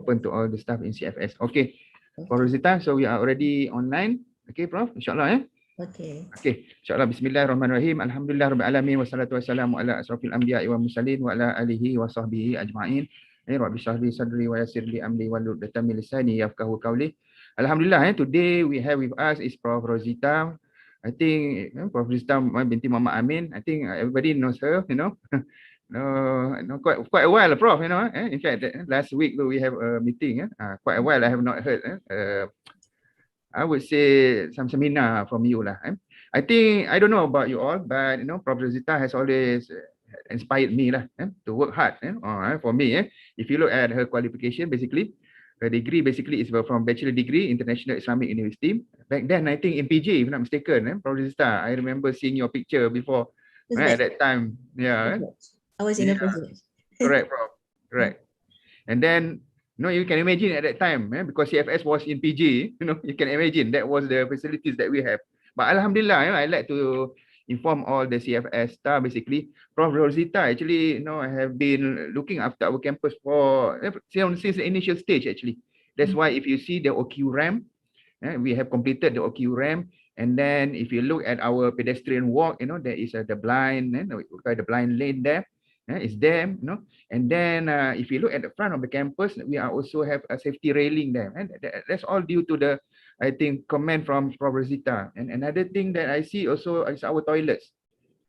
open to all the staff in CFS. Okay, Prof. Rosita, so we are already online. Okay, Prof, insyaAllah. Okay. Okay, insyaAllah. Bismillahirrahmanirrahim. Alhamdulillah Rabbil Alamin. Wassalatu wassalamu ala asrafil anbiya'i wa mursalin wa ala alihi wa sahbihi ajma'in. Rabbi shrah li sadri wa yassir li amri wahlul 'uqdatam min lisani yafqahu qawli. Alhamdulillah, today we have with us is Prof. Rosita. I think Prof. Rosita binti Muhammad Amin. I think everybody knows her, No, quite a while, Prof. In fact, last week we have a meeting. Quite a while I have not heard. I would say some seminar from you lah. I think I don't know about you all, but Prof. Rosita has always inspired me lah to work hard. For me, if you look at her qualification, basically her degree basically is from bachelor degree International Islamic University. Back then, I think in PJ, if not mistaken, Prof. Rosita, I remember seeing your picture before at that time. Yeah. I was in a position. Correct, Prof. Correct. And then, you can imagine at that time, because CFS was in PG, you can imagine that was the facilities that we have. But Alhamdulillah, I like to inform all the CFS staff, basically. Prof. Rosita, actually, I have been looking after our campus since the initial stage, actually. That's why if you see the OQ ramp, we have completed the OQ ramp. And then if you look at our pedestrian walk, there is the blind, the blind lane there. It's there, and then if you look at the front of the campus, we also have a safety railing there, and that's all due to the, I think, comment from Prof. Rosita. And another thing that I see also is our toilets.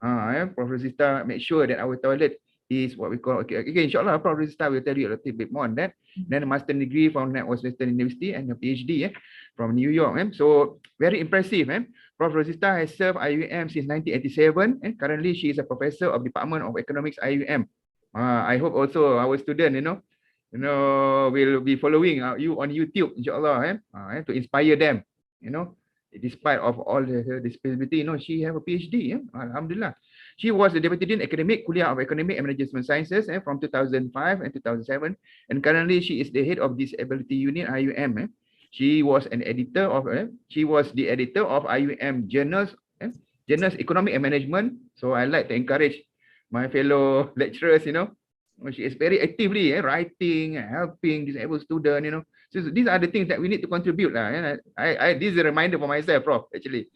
Prof. Rosita make sure that our toilet is what we call, okay, insyaAllah, Prof. Rosita will tell you a little bit more on that. Then a master degree from Northwestern University and a PhD from New York. So very impressive. Prof. Rosita has served IUM since 1987, and currently she is a professor of Department of Economics IUM. I hope also our student, will be following you on YouTube, insyaAllah, to inspire them, despite of all her disability, she have a PhD. Alhamdulillah. She was the Deputy Dean Academic, Kuliah of Economic and Management Sciences from 2005 and 2007, and currently she is the head of Disability Unit IUM. She was an editor of, she was the editor of IUM Journals, Journals Economic and Management. So I like to encourage my fellow lecturers, she is very actively writing, helping disabled students, So these are the things that we need to contribute. This is a reminder for myself, Prof, actually.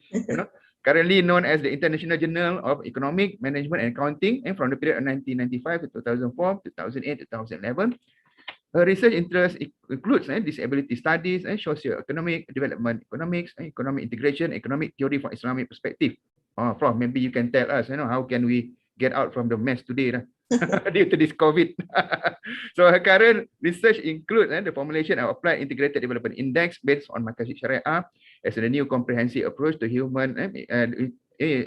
Currently known as the International Journal of Economic Management and Accounting, and from the period of 1995 to 2004, 2008, 2011. Her research interest includes disability studies, socio-economic development economics, economic integration, economic theory from Islamic perspective. Prof, maybe you can tell us, how can we get out from the mess today due to this COVID. So her current research includes the formulation of Applied Integrated Development Index based on Maqasid Syariah as a new comprehensive approach to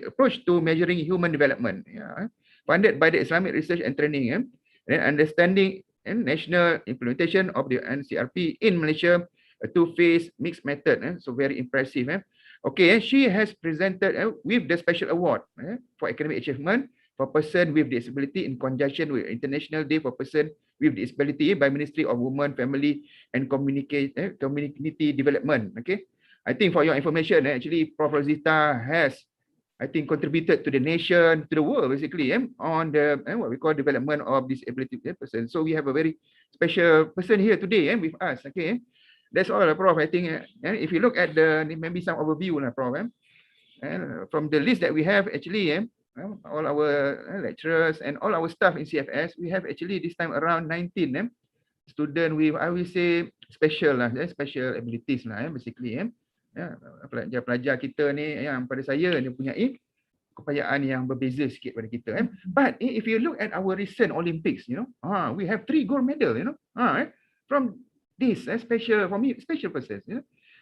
approach to measuring human development. Funded by the Islamic Research and Training and understanding and national implementation of the NCRP in Malaysia, a two-phase mixed method. So very impressive. Okay, she has presented with the special award for academic achievement for person with disability in conjunction with International Day for Person with Disability by Ministry of Women, Family and Community Development. Okay, I think for your information, actually Prof. Rosita has, I think, contributed to the nation, to the world, basically, on the what we call development of disability person. So we have a very special person here today with us. Okay, that's all, Prof. I think if you look at the maybe some overview, Prof. From the list that we have, actually, all our lecturers and all our staff in CFS, we have actually this time around 19 students with, I will say, special special abilities basically. Pelajar-pelajar kita ni yang pada saya ni punya kepayaan yang berbeza sikit pada kita. But if you look at our recent Olympics, we have 3 gold medal, from this special, for me, special persons.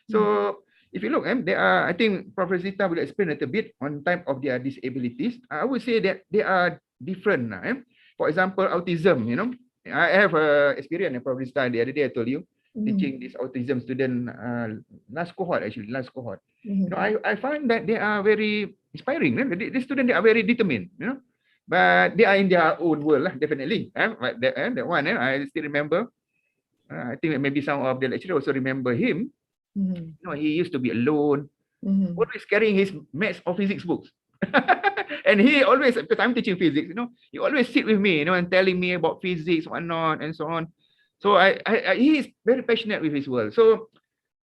So if you look, they are, I think Prof. Rosita will explain a little bit on type of their disabilities. I would say that they are different. For example, autism, I have experience, Prof. Rosita, the other day I told you, teaching this autism student last cohort. I find that they are very inspiring. The students, they are very determined, but they are in their own world, definitely. But that one, I still remember. I think maybe some of the lecturers also remember him. He used to be alone, always carrying his maths or physics books. And he always, because I'm teaching physics, he always sit with me, and telling me about physics, whatnot, and so on. So he is very passionate with his work. So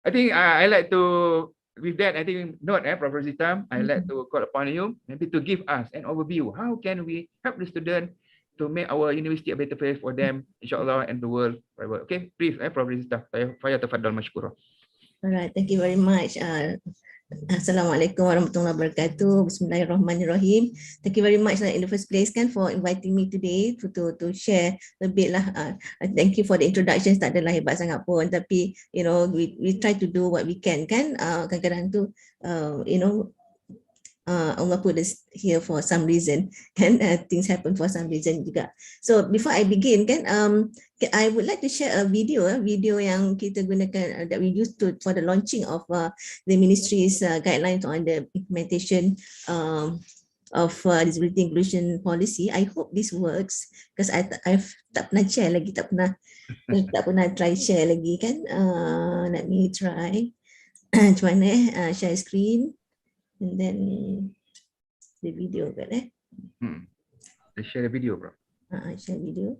I think I like to, with that, I think not, Prof. Rosita, I like to call upon you maybe to give us an overview. How can we help the student to make our university a better place for them, insyaAllah, and the world. Okay, please, Prof. Rosita, saya tafadhal mashkura. All right, thank you very much. Assalamualaikum warahmatullahi wabarakatuh. Bismillahirrahmanirrahim. Thank you very much in the first place for inviting me today to share a bit lah. Thank you for the introduction. Tak adalah hebat sangat pun, tapi we try to do what we can kan. Kadang-kadang tu Allah put us here for some reason, and things happen for some reason juga. So before I begin, I would like to share a video yang kita gunakan that we used for the launching of the ministry's guidelines on the implementation of disability inclusion policy. I hope this works because I've tak pernah share lagi, tak pernah try share lagi kan. Let me try. Macam mana share screen. And then the video kan Let's share the video, bro. Share video.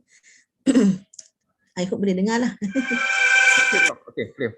I hope boleh dengar lah. Okay, clear.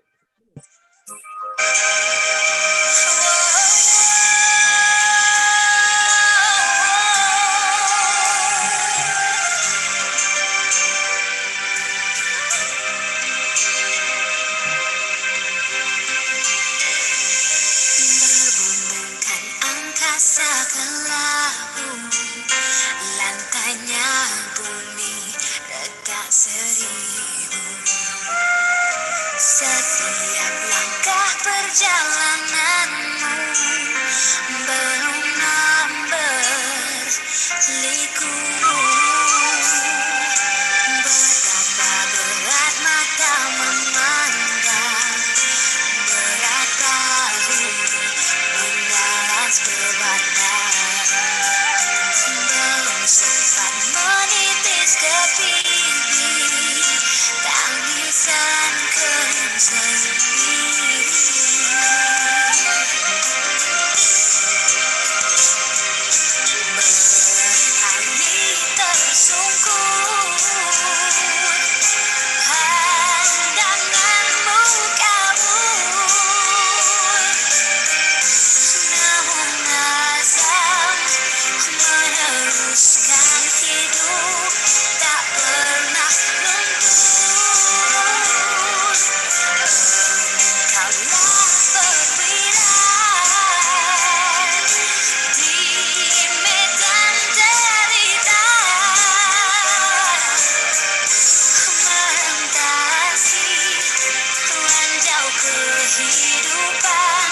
Setiap langkah perjalananmu belum berliku. Betapa berat mata memandang, berat bahu membalas beban. Belum sempat menitis ke pipi, tangisan sendiri. Berkali tersungkur pandanganmu kabur, namun azam meneruskan hidup tak pernah luntur. Kehidupan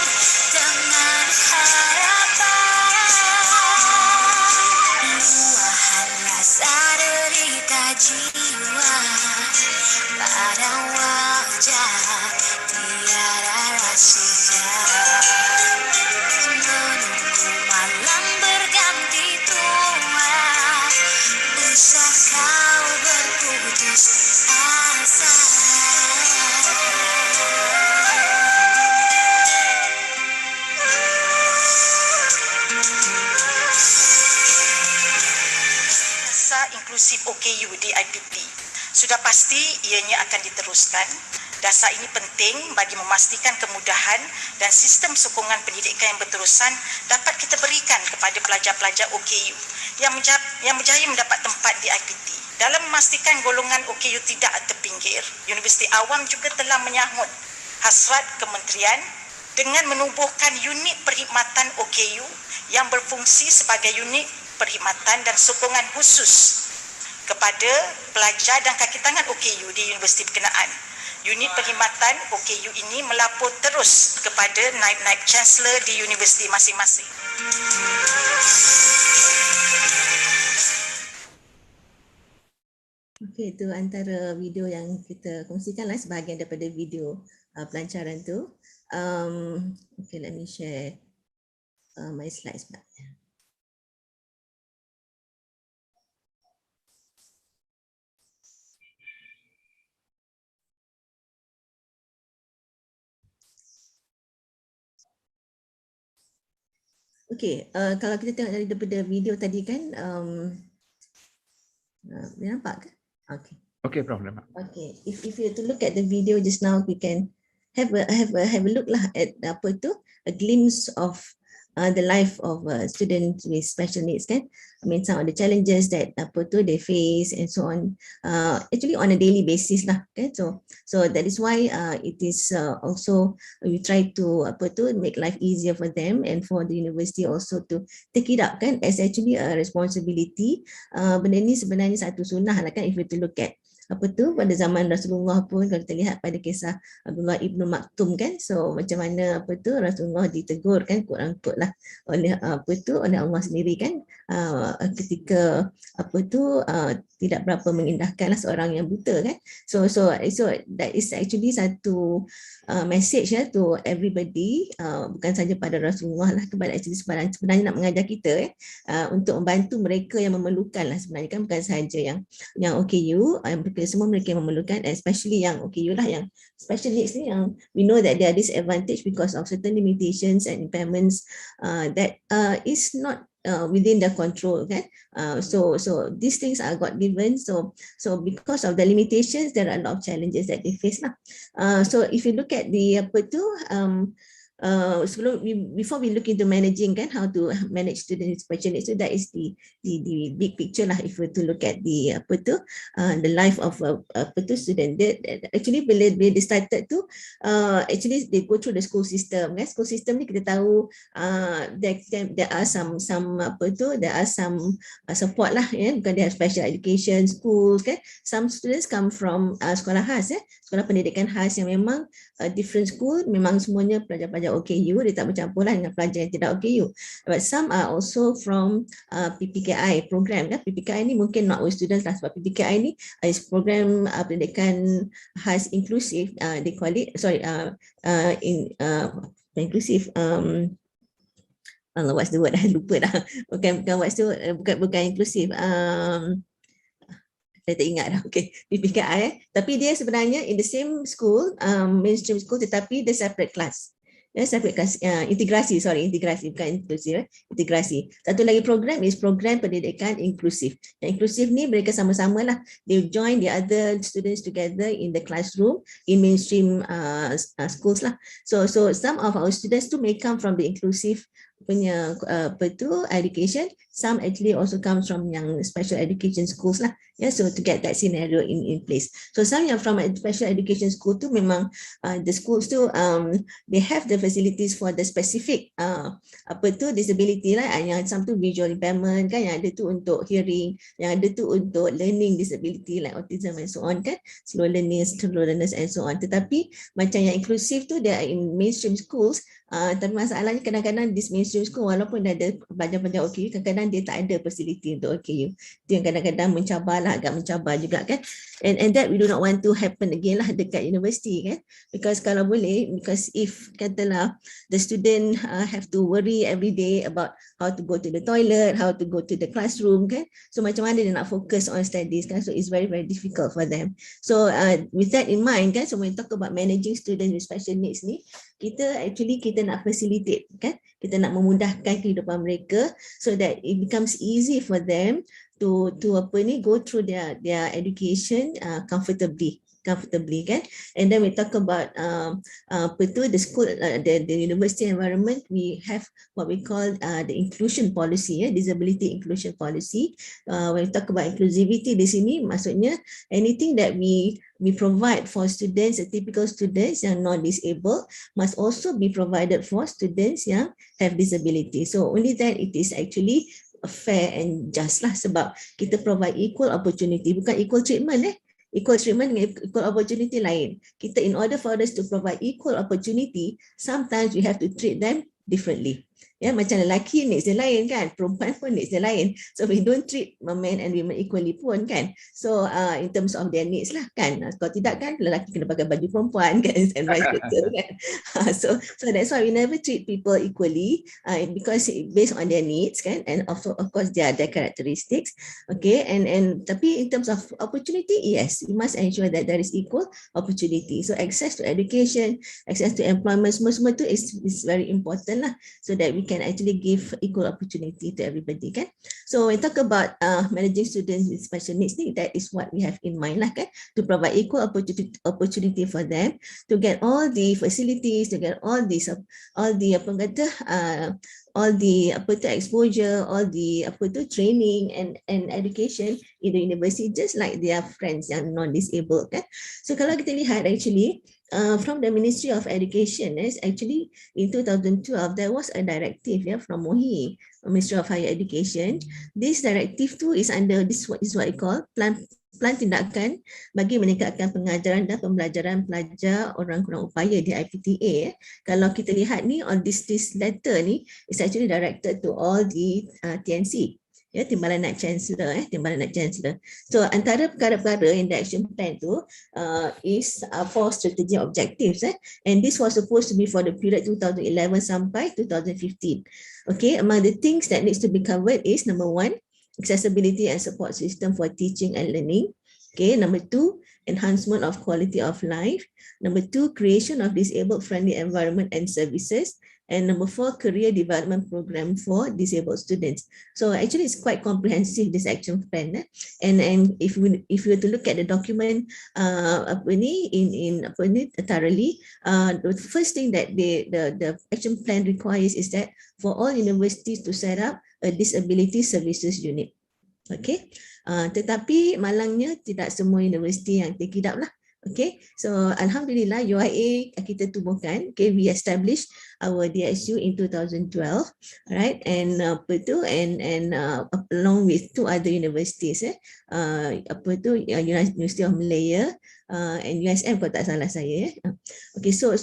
dengan harapan, luahan rasa derita jiwa pada wajah tiada rahsia. Menunggu malam berganti tua, usah kau berputus asa. Inklusif OKU di IPT. Sudah pasti ianya akan diteruskan. Dasar ini penting bagi memastikan kemudahan dan sistem sokongan pendidikan yang berterusan dapat kita berikan kepada pelajar-pelajar OKU yang berjaya mendapat tempat di IPT. Dalam memastikan golongan OKU tidak terpinggir, Universiti Awang juga telah menyahut hasrat kementerian dengan menubuhkan unit perkhidmatan OKU yang berfungsi sebagai unit perkhidmatan dan sokongan khusus kepada pelajar dan kaki tangan OKU di universiti berkenaan. Unit perkhidmatan OKU ini melapor terus kepada naib-naib chancellor di universiti masing-masing. Okey, itu antara video yang kita kongsikanlah, sebahagian daripada video pelancaran tu. Okay, let me share my slides back. Okey, kalau kita tengok daripada video tadi kan, nampak ke? Okey. Okay, Prof. Lemak. Okay, if you to look at the video just now, we can have a look lah at apa tu, a glimpse of the life of students with special needs kan. I mean some of the challenges that apa tu they face and so on. Actually on a daily basis lah kan. So that is why it is also we try to apa tu make life easier for them and for the university also to take it up kan as actually a responsibility. Benda ni sebenarnya satu sunnah lah kan if you to look at apa tu pada zaman Rasulullah pun kalau kita lihat pada kisah Abdullah ibnu Maktum kan, so macam mana apa tu Rasulullah ditegur kan quote-unquote lah oleh apa tu oleh Allah sendiri kan ketika apa tu tidak berapa mengindahkanlah seorang yang buta kan. So that is actually satu message ya to everybody, bukan saja pada Rasulullah lah, kepada actually sebenarnya nak mengajar kita untuk membantu mereka yang memerlukan lah sebenarnya kan, bukan saja yang OKU, semua mereka yang memerlukan, especially yang OKU lah, yang special needs ni yang we know that they are disadvantaged because of certain limitations and impairments that is not within their control kan. So these things are God given, so because of the limitations there are a lot of challenges that they face lah. So if you look at the apa tu before we look into managing kan, how to manage students with special needs, so that is the big picture lah. If we to look at the apa tu the life of apa tu student, actually bila they started tu actually they go through the school system kan. School system ni kita tahu there are some apa tu there are some support lah ya, bukan they have special education schools kan. Some students come from sekolah khas ya, sekolah pendidikan khas yang memang different school, memang semuanya pelajar-pelajar OKU, dia tak bercampur lah dengan pelajar yang tidak OKU. But some are also from PPKI program kan. PPKI ni mungkin not all students lah, sebab PPKI ni is program pendidikan khas inklusif, they call it, inklusif, what's the word, I lupa dah. Bukan inklusif, saya tak ingat dah. Okay, PPKI tapi dia sebenarnya in the same school, mainstream school, tetapi dia separate class. Separate class, integrasi bukan inklusif, integrasi. Satu lagi program is program pendidikan inklusif. Yang inklusif ni mereka sama-sama lah, they join the other students together in the classroom in mainstream schools lah. So some of our students too may come from the inclusive punya education, some actually also comes from yang special education schools lah. So to get that scenario in place. So some yang from a special education school tu memang the schools tu they have the facilities for the specific disability lah, yang some tu visual impairment kan, yang ada tu untuk hearing, yang ada tu untuk learning disability like autism and so on kan, slow learners and so on. Tetapi macam yang inklusif tu dia in mainstream schools, tapi masalahnya kadang-kadang this mainstream school walaupun ada pelajar-pelajar OKU, kadang-kadang dia tak ada facility untuk OKU. Itu yang kadang-kadang agak mencabar juga kan. And that we do not want to happen again lah dekat universiti kan. Because kalau boleh, because if katalah the student have to worry every day about how to go to the toilet, how to go to the classroom kan. So macam mana dia nak fokus on studies kan. So it's very, very difficult for them. So with that in mind kan, so when we talk about managing students with special needs ni, kita nak facilitate kan. Kita nak memudahkan kehidupan mereka so that it becomes easy for them to go through their education comfortably kan. And then we talk about the school, the university environment. We have what we call the inclusion policy, disability inclusion policy. When we talk about inclusivity di sini, maksudnya anything that we provide for students, typical students yang non-disabled must also be provided for students yang have disability. So only then it is actually fair and just lah, sebab kita provide equal opportunity, bukan equal treatment Equal treatment dengan equal opportunity lain. Kita, in order for us to provide equal opportunity, sometimes we have to treat them differently. Macam lelaki needs dia lain kan, perempuan pun needs dia lain. So we don't treat men and women equally pun kan. So in terms of their needs lah kan. Kalau tidak kan, lelaki kena pakai baju perempuan kan, and vice versa kan. So that's why we never treat people equally, because based on their needs kan, and also of course their characteristics. Okay, and tapi in terms of opportunity, yes, we must ensure that there is equal opportunity. So access to education, access to employment, semua tu is very important lah, so that that we can actually give equal opportunity to everybody, kan? So when talk about managing students with special needs, that is what we have in mind lah, kan? To provide equal opportunity for them to get all the facilities, to get all the exposure, all the training and education in the university, just like their friends yang non-disabled, kan? So kalau kita lihat actually from the Ministry of Education, is actually in 2012 there was a directive from MOHI, Ministry of Higher Education. This directive too is under this what we call plan tindakan bagi meningkatkan pengajaran dan pembelajaran pelajar orang kurang upaya di IPTA. Kalau kita lihat ni, on this letter ni is actually directed to all the TNC. Timbalan Naib Chancellor, Timbalan Naib Chancellor. So antara perkara-perkara in the action plan tu is 4 strategic objectives, and this was supposed to be for the period 2011 sampai 2015. Okay, among the things that needs to be covered is number 1, accessibility and support system for teaching and learning. Okay, number 2, enhancement of quality of life. Number 2, creation of disabled friendly environment and services. And number 4, career development program for disabled students. So actually it's quite comprehensive, this action plan. And if we were to look at the document thoroughly, the first thing that the action plan requires is that for all universities to set up a disability services unit. Okay, tetapi malangnya tidak semua universiti yang take it up lah. Okay, so Alhamdulillah UIA kita tubuhkan. Okay, we established our DSU in 2012, right? And along with 2 other universities, University of Malaya and USM kalau tak salah saya. Okay, so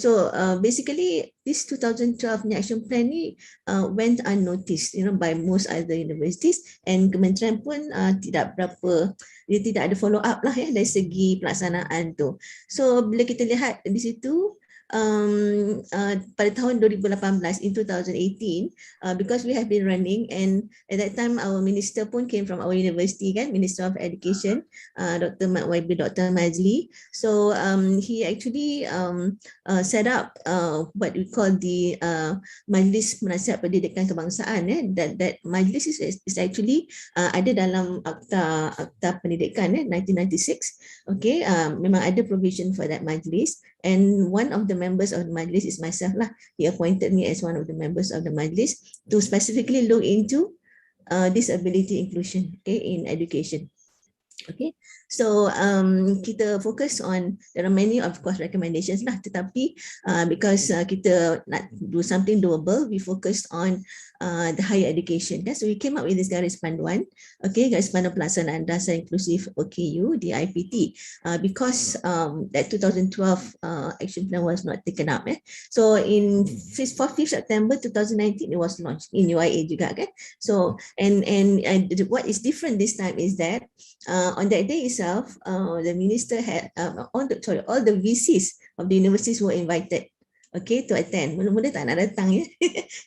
basically this 2012 action plan ni went unnoticed, by most other universities, and Kementerian pun tidak ada follow up lah dari segi pelaksanaan tu. So bila kita lihat di situ pada tahun 2018, in 2018, because we have been running, and at that time our minister pun came from our university, kan, Minister of Education, Dr. Majli. So he actually set up what we call the Majlis Penasihat Pendidikan Kebangsaan. That majlis is actually ada dalam Akta Pendidikan 1996. Okay, memang ada provision for that majlis, and one of the members of the majlis is myself lah. He appointed me as one of the members of the majlis to specifically look into disability inclusion, okay, in education. Okay, so kita focus on, there are many of course recommendations lah, tetapi because kita nak do something doable, we focused on the higher education. So we came up with this garis panduan, okay, garis panduan pelaksanaan dasar inklusif OKU di IPT, because that 2012 action plan was not taken up. So in 5th September 2019 it was launched in UIA juga, kan. So and what is different this time is that on that day itself, the minister had all the VCs of the universities were invited, okay, to attend. Mula-mula tak nak datang,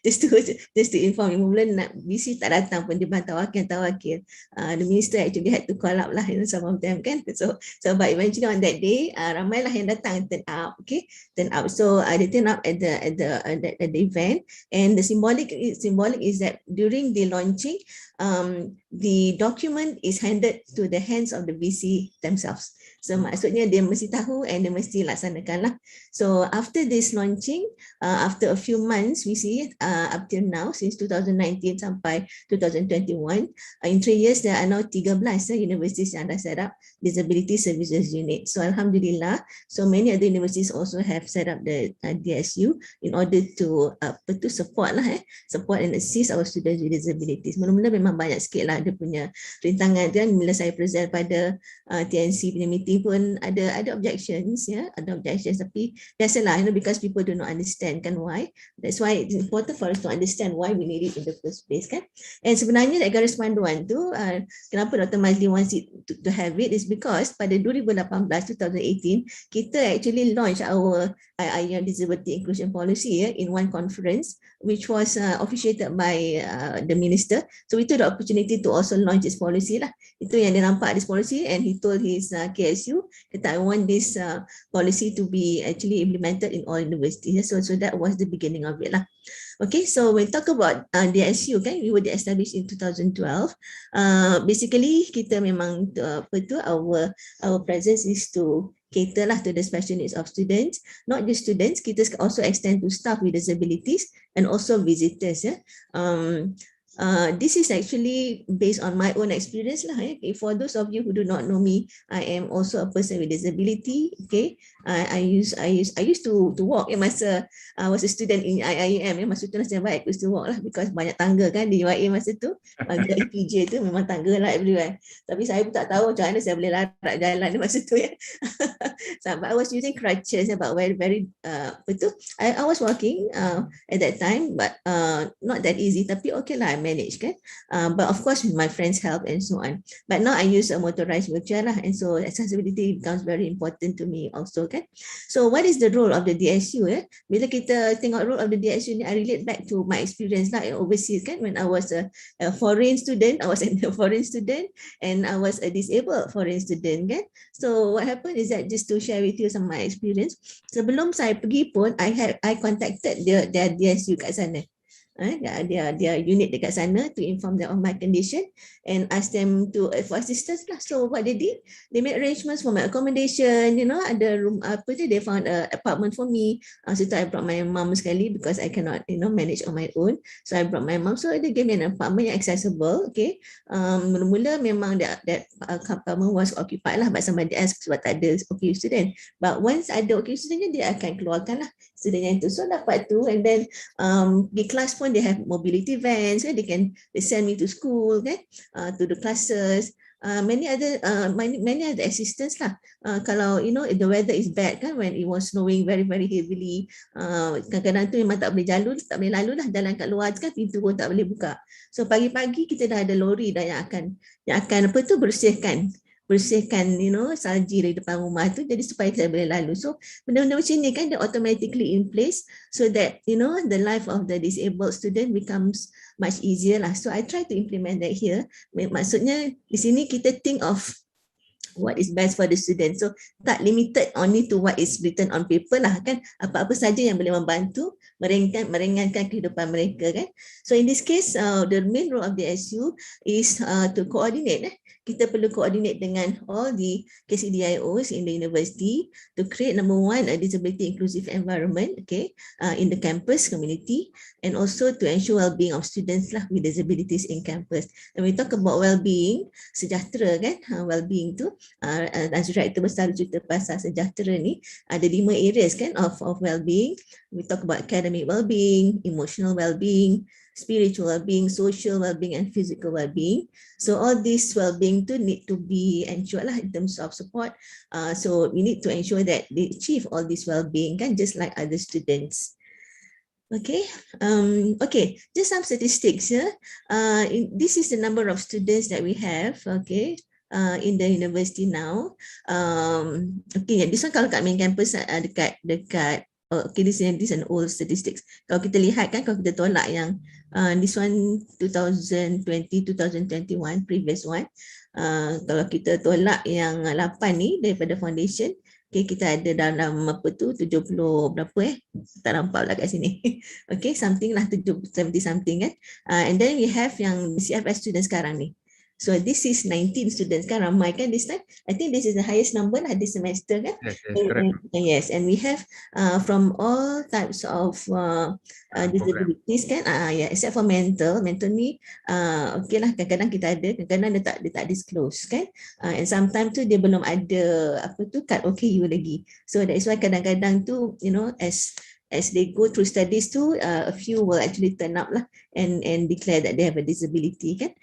just to inform, mula nak VC tak datang pun, dia tawakil. The minister actually had to call up lah, some of them, kan. So but eventually on that day, ramai lah yang datang, turn up. So they turn up at the event, and the symbolic is that during the launching, the document is handed to the hands of the VC themselves. So maksudnya dia mesti tahu and dia mesti laksanakan lah. So after this launching, after a few months, we see up till now, since 2019 sampai 2021, in 3 years there are now 13 universities yang dah set up disability services unit. So Alhamdulillah, so many other universities also have set up the DSU in order to support lah, support and assist our students with disabilities. Mula-mula memang banyak sikit lah dia punya rintangan, kan. Bila saya present pada TNC punya meeting pun ada objections, ada objections, tapi biasalah, because people do not understand, kan, why. That's why it's important for us to understand why we need it in the first place, kan. And sebenarnya that garis panduan tu, kenapa Dr. Majli wants it to have it is because pada 2018 kita actually launch our disability inclusion policy in one conference which was officiated by the minister. So we took the opportunity to also launch this policy lah. Itu yang dia nampak this policy, and he told his KSU that I want this policy to be actually implemented in all universities. So that was the beginning of it lah. Okay, so when talk about DSU, kan, we were established in 2012. Basically kita memang our presence is to cater lah to the special needs of students. Not just students, kita also extend to staff with disabilities and also visitors. This is actually based on my own experience lah. For those of you who do not know me, I am also a person with disability. Okay, I used to walk. Masa I was a student in IIM, masa tu nasib baik I used to walk lah, because banyak tangga kan di UIA masa tu. Di PJ tu memang tangga lah everywhere. Tapi saya pun tak tahu macam mana saya boleh larat jalan masa tu ya. So, but I was using crutches, but very I was walking at that time, but not that easy. Tapi okay lah, I manage kan. But of course with my friends' help and so on. But now I use a motorized wheelchair lah, and so accessibility becomes very important to me also kan. So what is the role of the DSU? Bila kita tengok role of the DSU ni, I relate back to my experience lah overseas kan, when I was a foreign student. I was a foreign student and I was a disabled foreign student kan. So what happened is that, just to share with you some of my experience, sebelum saya pergi pun I contacted their DSU kat sana. Their unit dekat sana to inform them of my condition and ask them for assistance lah. So what they did, they made arrangements for my accommodation, ada room they found an apartment for me. So I brought my mom sekali because I cannot manage on my own. So I brought my mom, so they gave me an apartment yang accessible. Okay, mula-mula memang that apartment was occupied lah by somebody else sebab tak ada OKU student. But once ada OKU student, dia akan keluarkan lah student yang tu. So dapat tu, and then di kelas pun they have mobility vans, they send me to school kan, to the classes. Many other assistance lah. Kalau if the weather is bad kan, when it was snowing very heavily, kadang-kadang tu memang tak boleh lalu lah, jalan kat luar kan, pintu pun tak boleh buka. So pagi-pagi kita dah ada lori dah yang akan bersihkan salji dari depan rumah tu, jadi supaya kita boleh lalu. So benda-benda macam ni kan, dia automatically in place so that the life of the disabled student becomes much easier lah. So I try to implement that here. Maksudnya di sini kita think of what is best for the student. So tak limited only to what is written on paper lah kan. Apa-apa saja yang boleh membantu meringankan kehidupan mereka kan. So in this case, the main role of the SU is to coordinate. Kita perlu coordinate dengan all the KCDIOs in the university to create, number one, a disability inclusive environment, in the campus community, and also to ensure well-being of students lah with disabilities in campus. And we talk about well-being, sejahtera kan, well-being tu, Azura itu besar cerita pasal sejahtera ni, ada 5 areas kan of well-being. We talk about academic well-being, emotional well-being, spiritual well-being, social well-being, and physical well-being. So all these well-being to need to be ensured lah in terms of support. So we need to ensure that they achieve all this well-being kan, just like other students. Okay, just some statistics here. This is the number of students that we have. Okay. In the university now. This one kalau kat main campus dekat this is an old statistics. Kalau kita lihat kan, kalau kita tolak yang this one 2020, 2021 previous one, kalau kita tolak yang 8 ni daripada foundation, kita ada dalam 70 berapa tak nampak lah kat sini. Something lah 70 something kan. And then we have yang CFS students sekarang ni. So this is 19 students kan, ramai kan this time. I think this is the highest number lah this semester kan. Yes, and we have from all types of disabilities kan, except for mental ni lah, kadang-kadang kita ada, kadang-kadang dia tak disclose kan, and sometimes tu dia belum ada kad OKU lagi. So that is why kadang-kadang tu as they go through studies too, a few will actually turn up lah and declare that they have a disability kan.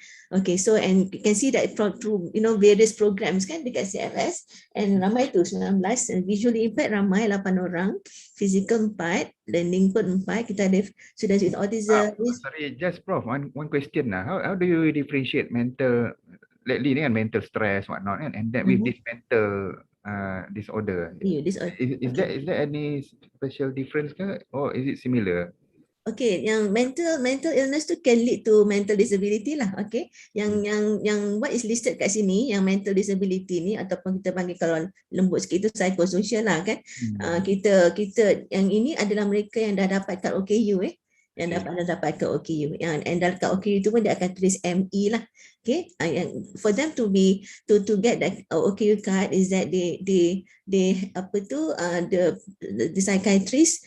So and you can see that through various programs kan dekat CFS, and ramai tu 19, and visually impaired ramai 8 orang, physical 4, learning pun 4, kita ada students with autism. Sorry, just Prof, one question lah. How do you differentiate mental, lately ni kan mental stress whatnot kan, and that with this mental disorder? Is there any special difference ke, or is it similar? Okay, yang mental illness tu can lead to mental disability lah. Okay, yang what is listed kat sini, yang mental disability ni ataupun kita panggil kalau lembut sikit itu psychosocial lah kan. Kita yang ini adalah mereka yang dah dapat kad OKU yang dapat kad OKU. And dalam kad OKU tu pun dia akan tulis ME lah. Okay, for them to get that OKU card is that they apa tu the psychiatrist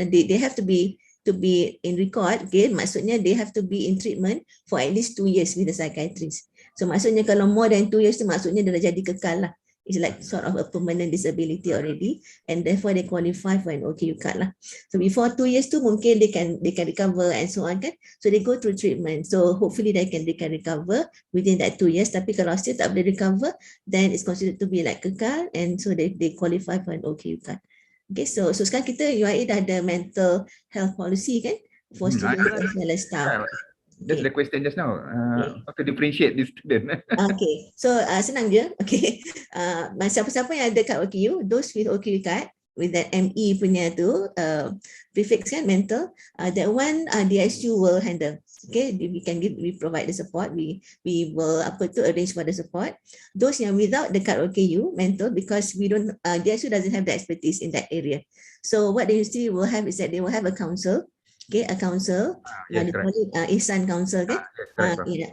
they have to be in record. Okay, maksudnya they have to be in treatment for at least 2 years with the psychiatrist. So maksudnya kalau more than 2 years tu maksudnya dia dah jadi kekal lah. It's like sort of a permanent disability already, and therefore they qualify for an OKU card lah. So before 2 years tu mungkin they can recover and so on kan. So they go through treatment. So hopefully they can recover within that 2 years. Tapi kalau still tak boleh recover, then it's considered to be like kekal, and so they qualify for an OKU card. Okay, so sekarang kita UIA dah ada mental health policy kan for students as well as staff. That's the question just now. How to differentiate this student? Okay, so senang je. Okay, siapa-siapa yang ada kad OKU, those with OKU card with that ME punya tu prefix kan mental, that one DSU will handle. Okay, we provide the support. We will arrange for the support. Those yang without the card OKU mental, because we don't DSU doesn't have the expertise in that area. So what they usually will have is that they will have a council. Okay, a council, they call it Ihsan Council. Okay,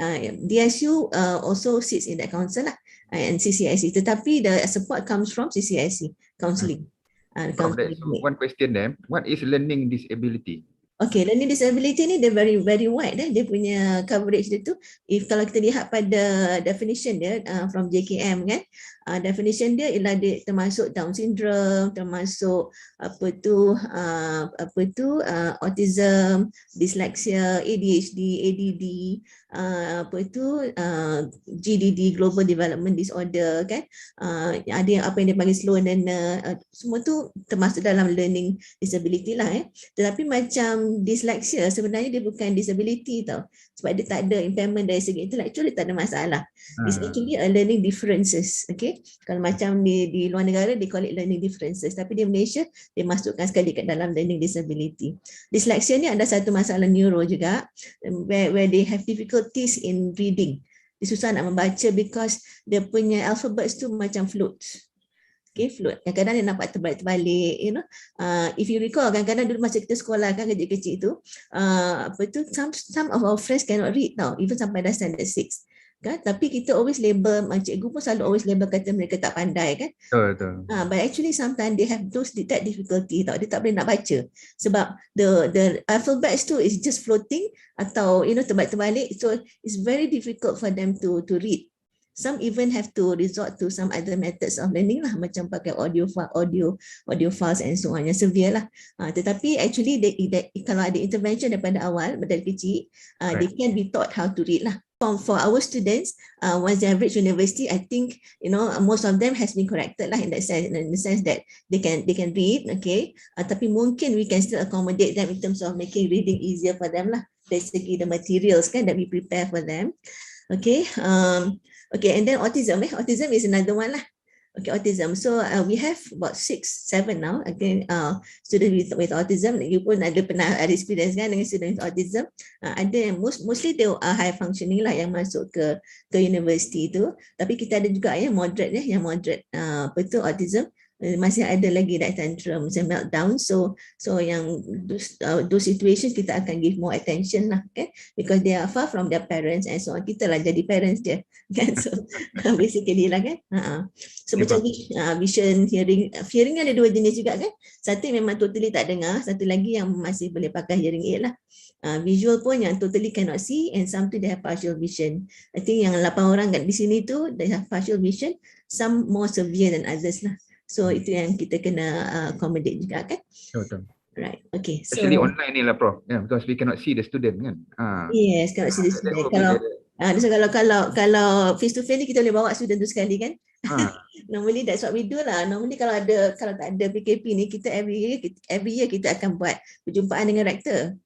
DSU also sits in that council lah, and CCIC. Tetapi the support comes from CCIC counselling. One question then, what is learning disability? Okay, learning disability ni dia very wide dia punya coverage dia tu. If kalau kita lihat pada definition dia from JKM kan, definition dia ialah dia termasuk Down syndrome, termasuk autism, dyslexia, ADHD, ADD, GDD, Global Development Disorder kan, ada yang apa yang dia panggil slow learner, semua tu termasuk dalam learning disability lah. Tetapi macam dyslexia sebenarnya dia bukan disability tau, sebab dia tak ada impairment dari segi intellectual, dia tak ada masalah. It's actually a learning differences. Okay, kalau macam di luar negara they call it learning differences, tapi di Malaysia dia masukkan sekali kat dalam learning disability. Dyslexia ni ada satu masalah neuro juga, where they have difficulties in reading. Dia susah nak membaca because dia punya alphabets tu macam floats. Okay, float. Kadang-kadang dia nampak terbalik-terbalik, you know. If you recall, kadang-kadang dulu masa kita sekolah kan kecil-kecil tu, some of our friends cannot read tau, even sampai dah standard 6. Kan? Tapi kita always label, cikgu pun selalu always label kata mereka tak pandai kan. Betul. But actually sometimes they have that difficulty tau, dia tak boleh nak baca sebab the alphabets tu is just floating atau you know terbalik-terbalik, so it's very difficult for them to read. Some even have to resort to some other methods of learning lah, macam pakai audio files and so on, yang severe lah. Tetapi actually kalau ada intervention daripada awal, dari kecil, they can be taught how to read lah. For our students, once they have reached university, I think you know most of them has been corrected lah in the sense that they can read, okay. Tapi mungkin we can still accommodate them in terms of making reading easier for them lah, dari segi the materials kan that we prepare for them. Okay, okay, and then autism. Autism is another one lah. Okay, autism. So we have about 6-7 now. Again, students with autism. You pun pernah ada experience kan dengan students with autism. Ada mostly they are high functioning lah yang masuk ke university tu. Tapi kita ada juga yang moderate autism. Masih ada lagi that tantrum, meltdown. So yang those situations kita akan give more attention lah kan, because they are far from their parents and so on. Kita lah jadi parents dia kan. So basically lah kan. So macam vision, hearing ada 2 jenis juga kan. Satu yang memang totally tak dengar, satu lagi yang masih boleh pakai hearing aid lah. Visual pun yang totally cannot see, and some tu they have partial vision. I think yang 8 orang kat di sini tu they have partial vision, some more severe than others lah. So itu yang kita kena accommodate juga kan. Betul. Right. Okay. So actually online ni lah Prof. Yeah, because we cannot see the student kan. Yes, cannot see the student. Kalau face to face ni kita boleh bawa student tu sekali kan. Normally that's what we do lah. Normally kalau tak ada PKP ni, kita every year kita akan buat perjumpaan dengan rektor.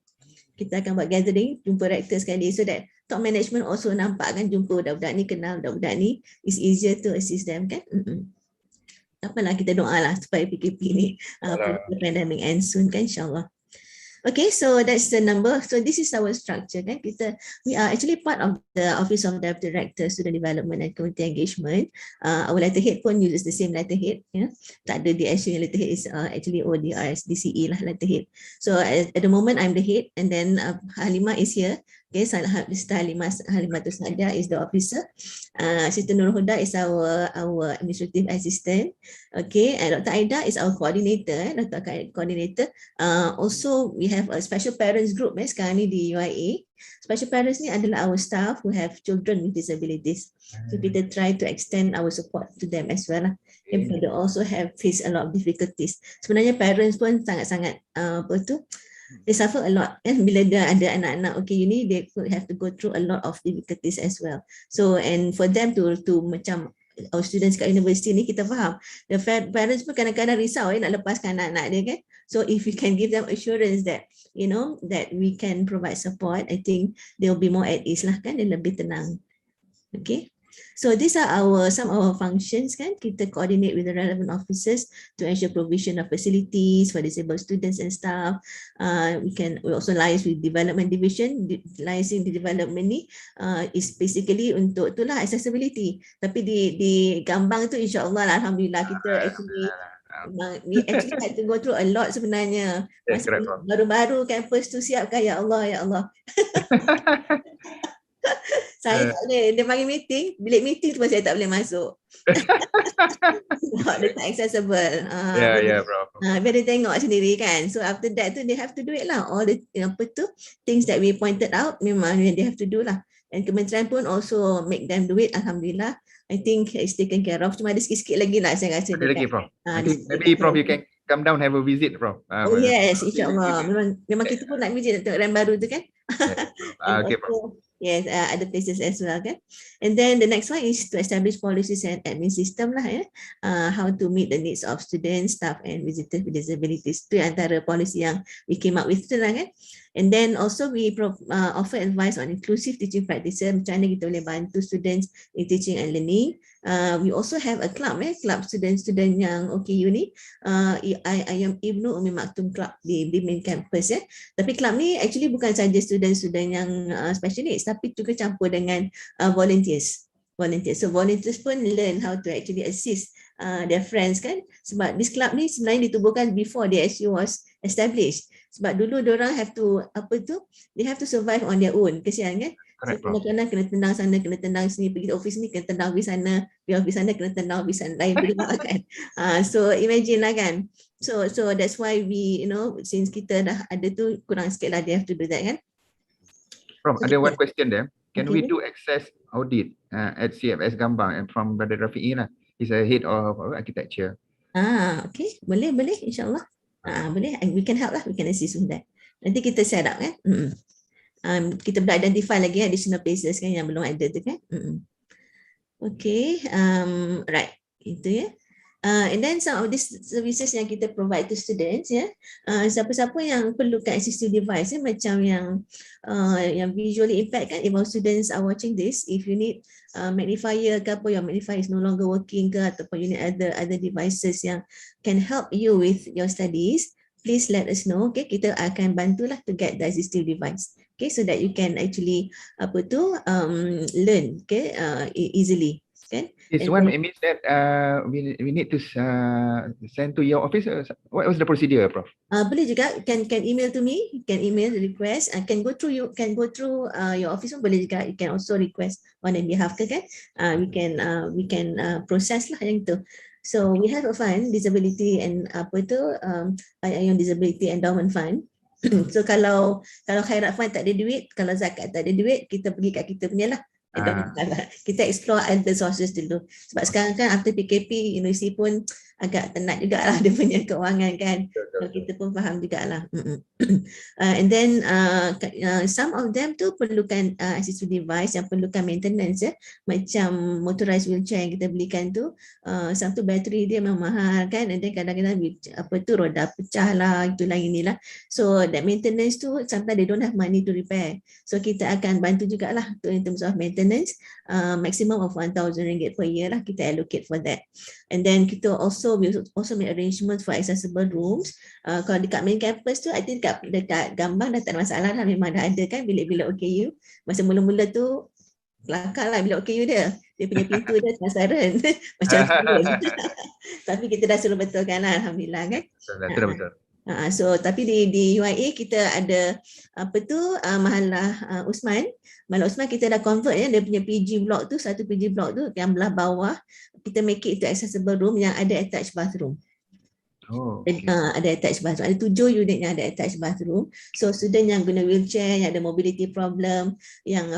Kita akan buat gathering, jumpa rektor sekali, so that top management also nampak kan, jumpa budak-budak ni, kenal budak-budak ni, it's easier to assist them kan. apalah, kita doa lah supaya PKP ni pandemic end soon kan, insyaAllah. Okay, so that's the number. So this is our structure kan. We are actually part of the Office of the Director, Student Development and Community Engagement. Our letterhead pun uses the same letterhead. Tak ada DSU, yang letterhead is actually ODRSDCE lah letterhead. So at the moment I'm the head, and then Halimah is here. Okay, Sister Halimatus Nadia is the officer. Sister Nur Huda is our administrative assistant. Okay, and Dr. Aida is our coordinator. Coordinator. Also, we have a special parents group sekarang ni di UIA. Special parents ni adalah our staff who have children with disabilities. So kita try to extend our support to them as well lah. And they also have faced a lot of difficulties. Sebenarnya parents pun sangat-sangat they suffer a lot bila dia ada anak-anak they could have to go through a lot of difficulties as well. So and for them to macam our students kat universiti ni, kita faham the parents pun kadang-kadang risau nak lepaskan anak-anak dia kan. So if we can give them assurance that that we can provide support, I think they will be more at ease lah kan, dia lebih tenang. Okay. So these are some of our functions kan. Kita coordinate with the relevant officers to ensure provision of facilities for disabled students and staff. We also liaise with development division. Liaising the development ni is basically untuk itulah accessibility. Tapi di Gambang tu insya-Allah lah, alhamdulillah kita we actually had to go through a lot sebenarnya. Masa baru-baru campus tu siapkan, ya Allah. Saya tak boleh, dia panggil meeting, bilik meeting tu pun saya tak boleh masuk. Sebab dia tak accessible. Bro. Biar dia tengok sendiri kan. So after that tu, they have to do it lah. All the things that we pointed out, memang they have to do lah. And kementerian pun also make them do it, alhamdulillah. I think it's taken care of. Cuma ada sikit-sikit lagi lah saya rasa. Ada lagi, Prof. Maybe Prof, you can come down have a visit, Prof. Yes, insyaAllah. Memang kita pun nak visit tengok rem baru tu kan. Okay, Prof. Yes, other places as well kan. And then the next one is to establish policies and admin system lah how to meet the needs of students, staff and visitors with disabilities. Itu antara policy yang we came up with tu lah kan. And then also we offer advice on inclusive teaching practices, macam mana kita boleh bantu students in teaching and learning. We also have a club club student-student yang OKU ni. I am Ibnu Umi Maktum Club di main campus Tapi club ni actually bukan saja student-student yang special needs, tapi juga campur dengan volunteers. So volunteers pun learn how to actually assist their friends kan. Sebab this club ni sebenarnya ditubuhkan before the SU was established. Sebab dulu diorang have to they have to survive on their own. Kesian kan. So kadang-kadang kena tendang sana, kena tendang sini, pergi office ni kena tendang office sana, pergi office sana kena tendang office lain pula kan. So imagine lah kan. So that's why we since kita dah ada tu, kurang sikit lah they have to do that kan. Prof, ada one question there. Can we do access audit at CFS Gambang and from Brother Rafi'i lah. He's a head of architecture. Okay. Boleh insyaAllah. Boleh. We can help lah. We can assist with that. Nanti kita set up kan. Kita boleh identify lagi additional places kan yang belum ada tu kan. Okay. Right. Itu and then some of these services yang kita provide to students siapa-siapa yang perlukan assistive device macam yang visually impact kan, if our students are watching this, if you need magnifier ke apa, your magnifier is no longer working ke, ataupun you need other devices yang can help you with your studies, please let us know. Okay, kita akan bantulah to get the assistive device. Okay, so that you can actually learn easily. Okay. This one means that we need to send to your office. What was the procedure, Prof? Boleh juga, can email to me, can email the request, can go through your office pun boleh juga. You can also request on their behalf kan. We can process lah yang tu. So we have a fund, disability and Ayun Disability Endowment Fund. So kalau khairat fund tak ada duit, kalau zakat tak ada duit, kita pergi kat kita punya lah. Kita explore other sources dulu. Sebab sekarang kan after PKP, universiti pun agak tenat jugalah dia punya keuangan kan. So, kita pun faham jugalah. And then some of them tu perlukan assistive device yang perlukan maintenance macam motorized wheelchair yang kita belikan tu. Satu bateri dia memang mahal kan. And then kadang-kadang roda pecah lah, itulah inilah. So that maintenance tu sometimes they don't have money to repair. So kita akan bantu jugalah in terms of maintenance. Maximum of RM1,000 per year lah kita allocate for that. And then kita also also we also make arrangements for accessible rooms. Kalau dekat main campus tu, I think dekat gambar dah tak ada masalah lah, memang dah ada kan bilik-bilik OKU. Masa mula-mula tu kelakar lah bilik OKU dia punya pintu dia transparent macam turun. Tapi kita dah suruh betulkan lah, alhamdulillah kan. Betul. So tapi di UIA kita ada Mahalah Usman kita dah convert ya, dia punya PG block tu, satu PG block tu yang belah bawah kita make it to accessible room yang ada attached bathroom. Okay. Ada attached bathroom, ada 7 unit yang ada attached bathroom. So student yang guna wheelchair, yang ada mobility problem, yang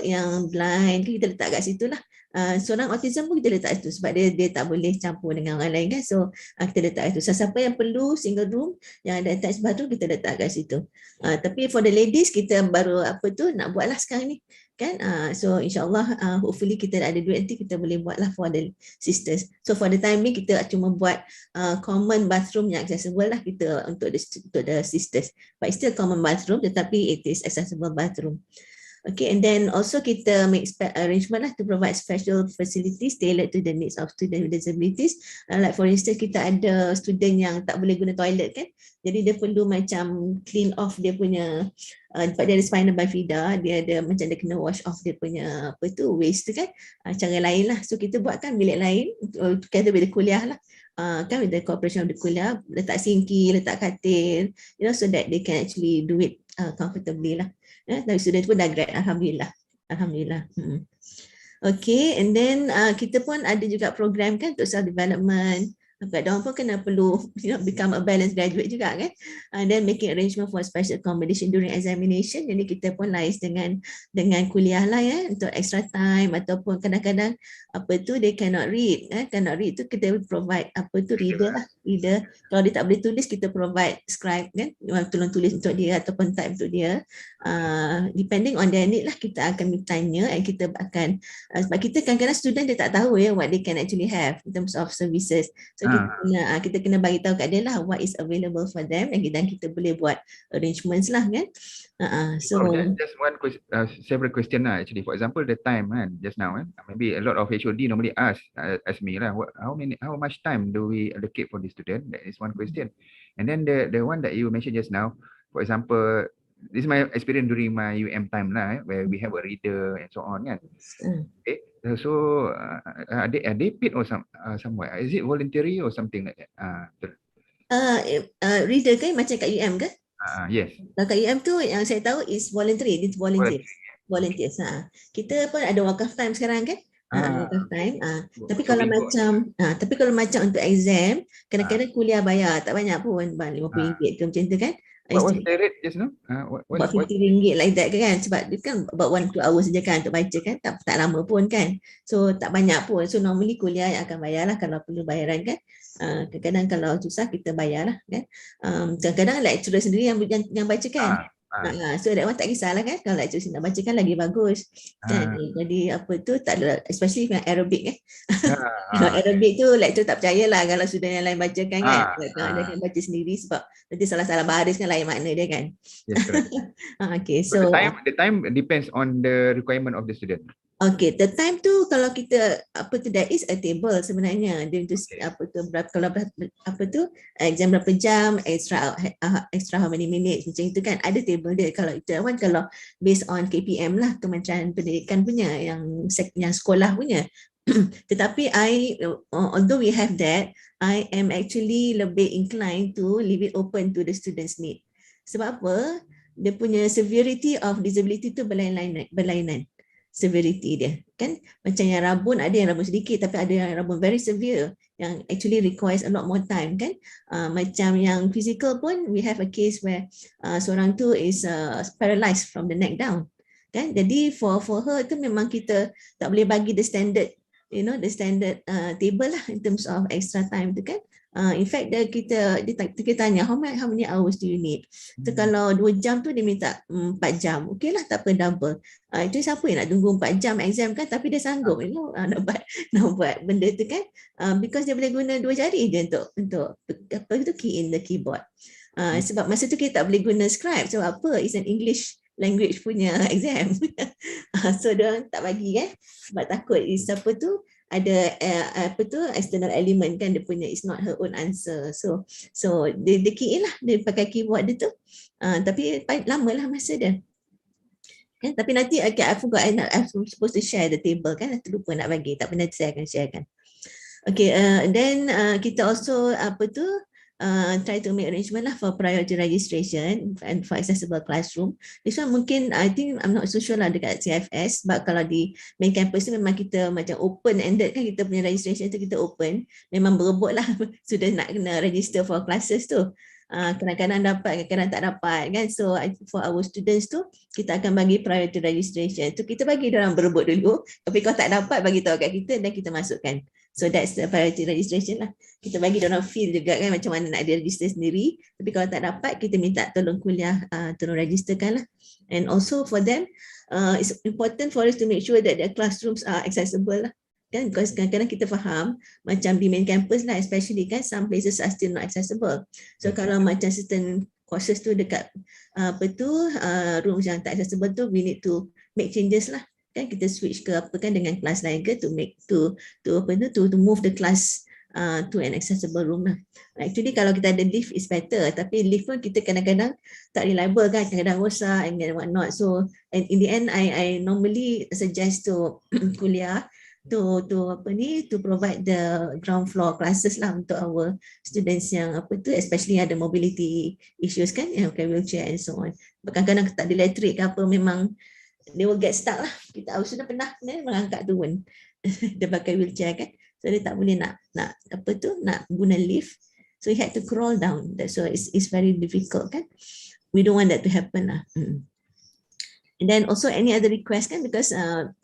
yang blind, kita letak kat situ lah. Seorang autism pun kita letak itu sebab dia tak boleh campur dengan orang lain kan. So kita letak itu. Siapa yang perlu single room yang ada attached bathroom, kita letak kat situ. Tapi for the ladies kita baru nak buat lah sekarang ni kan. So insyaAllah hopefully kita ada duit nanti kita boleh buat lah for the sisters. So for the time ni kita cuma buat common bathroom yang accessible lah kita untuk the sisters. But it's still common bathroom tetapi it is accessible bathroom. Okay, and then also kita make arrangement lah to provide special facilities tailored to the needs of students with disabilities. Like for instance, kita ada student yang tak boleh guna toilet kan. Jadi dia perlu macam clean off dia punya, sebab dia ada spinal bifida, dia ada macam dia kena wash off dia punya waste tu kan. Cara lain lah. So kita buatkan bilik lain, kita bila kuliah lah. Kan with the cooperation of the kuliah, letak sinki, letak katil, so that they can actually do it comfortably lah. Dari student pun dah grad, alhamdulillah. Okay, and then kita pun ada juga program kan untuk self development. Mereka pun kena perlu become a balanced graduate juga kan. And then making arrangement for special accommodation during examination. Jadi kita pun liaise dengan kuliah lah ya, untuk extra time ataupun kadang-kadang they cannot read. Cannot read tu kita provide reader lah. Reader. Kalau dia tak boleh tulis, kita provide scribe kan. Tolong tulis untuk dia ataupun type untuk dia. Depending on their need lah, kita akan tanya and kita akan sebab kita kadang-kadang student dia tak tahu ya what they can actually have in terms of services. So kita kena bagi tahu kat dia lah what is available for them, dan kita boleh buat arrangements lah kan. So just one question, several question lah actually. For example, the time kan just now maybe a lot of HOD normally ask me lah, how much time do we allocate for the student? That is one question. And then the one that you mentioned just now, for example, this is my experience during my UM time lah, where we have a reader and so on kan. Okay. So are they paid or somewhere? Is it voluntary or something like that? Reader kan macam kat UM ke? Yes. Kat UM tu yang saya tahu is voluntary. It's volunteers. Kita pun ada wakaf time sekarang kan? Wakaf time. Tapi kalau macam untuk exam, kadang-kadang kuliah bayar tak banyak pun, RM50 ke macam tu kan? What was the rate just now? About RM50 like that kan, sebab dia kan about 1-2 hours saja kan untuk baca kan, tak lama pun kan, so tak banyak pun. So normally kuliah yang akan bayar lah kalau perlu bayaran kan. Kadang-kadang kalau susah kita bayar lah kan. Kadang-kadang lecturer sendiri yang baca kan. So that one tak kisahlah kan, kalau lecturer nak baca kan lagi bagus kan. Jadi tak ada, especially dengan Arabic kan. Kalau Arabic tu lecturer tak percayalah kalau student yang lain bacakan kan. Dia akan baca sendiri sebab nanti salah-salah baris kan lain makna dia kan. Yes, okay, so the time depends on the requirement of the student. Okay, the time tu kalau kita there is a table sebenarnya. Dia tu exam berapa jam, extra how many minutes macam itu kan. Ada table dia. Kalau itu kalau based on KPM lah, Kementerian Pendidikan punya yang sekolah punya. Tetapi although we have that, I am actually lebih inclined to leave it open to the students' need. Sebab apa? Dia punya severity of disability tu berlainan. Severity dia kan, macam yang rabun, ada yang rabun sedikit tapi ada yang rabun very severe yang actually requires a lot more time kan. Macam yang physical pun, we have a case where seorang tu is paralyzed from the neck down kan. Jadi for her tu memang kita tak boleh bagi the standard table lah in terms of extra time tu kan. In fact kita tanya how many hours do you need. So, kalau 2 jam tu dia minta 4 jam. Okey lah, tak apa, double. Itu siapa yang nak tunggu 4 jam exam kan, tapi dia sanggup nak buat benda tu kan. Because dia boleh guna 2 jari dia untuk key in the keyboard. Sebab masa tu kita tak boleh guna scribe. Sebab apa? It's an English language punya exam. So dia tak bagi kan. Sebab takut is ada apa tu external element kan, dia punya is not her own answer. So dia key in lah, dia pakai keyboard dia tu. Tapi lama lah masa dia. Kan? Tapi nanti okay, I forgot I'm supposed to share the table kan, terlupa nak bagi, tak pernah saya akan sharekan. Okay, then kita also apa tu try to make arrangement lah for priority registration and for accessible classroom. This one mungkin I think I'm not so sure lah dekat CFS, but kalau di main campus ni memang kita macam open ended kan, kita punya registration tu kita open, memang berebut lah sudah nak kena register for classes tu. Kadang-kadang dapat, kadang-kadang tak dapat kan. So for our students tu kita akan bagi priority registration tu, kita bagi diorang berebut dulu, tapi kalau tak dapat bagi tahu kat kita dan kita masukkan. So that's the priority registration lah. Kita bagi diorang feel juga kan macam mana nak dia register sendiri, tapi kalau tak dapat kita minta tolong kuliah tolong registerkan lah. And also for them it's important for us to make sure that their classrooms are accessible lah. Kan, because kadang-kadang kita faham macam di main campus lah, especially kan some places are still not accessible. So kalau macam certain courses tu dekat apa tu rooms yang tak accessible tu, we need to make changes lah. Kan kita switch ke apa kan dengan kelas lain ke, to make to apa tu to move the class to an accessible room lah. Actually kalau kita ada lift is better, tapi lift pun kita kadang-kadang tak reliable kan, kadang-kadang rosak and what not. So and in the end I normally suggest to kuliah to provide the ground floor classes lah untuk our students yang apa tu, especially ada mobility issues kan, yang pakai wheelchair and so on. Kadang-kadang tak ada elektrik ke apa, memang they will get stuck lah. Kita sudah pernah mengangkat turun dia pakai wheelchair kan, so dia tak boleh nak apa tu nak guna lift, so he had to crawl down. So it's very difficult kan, we don't want that to happen lah. And then also any other request kan, because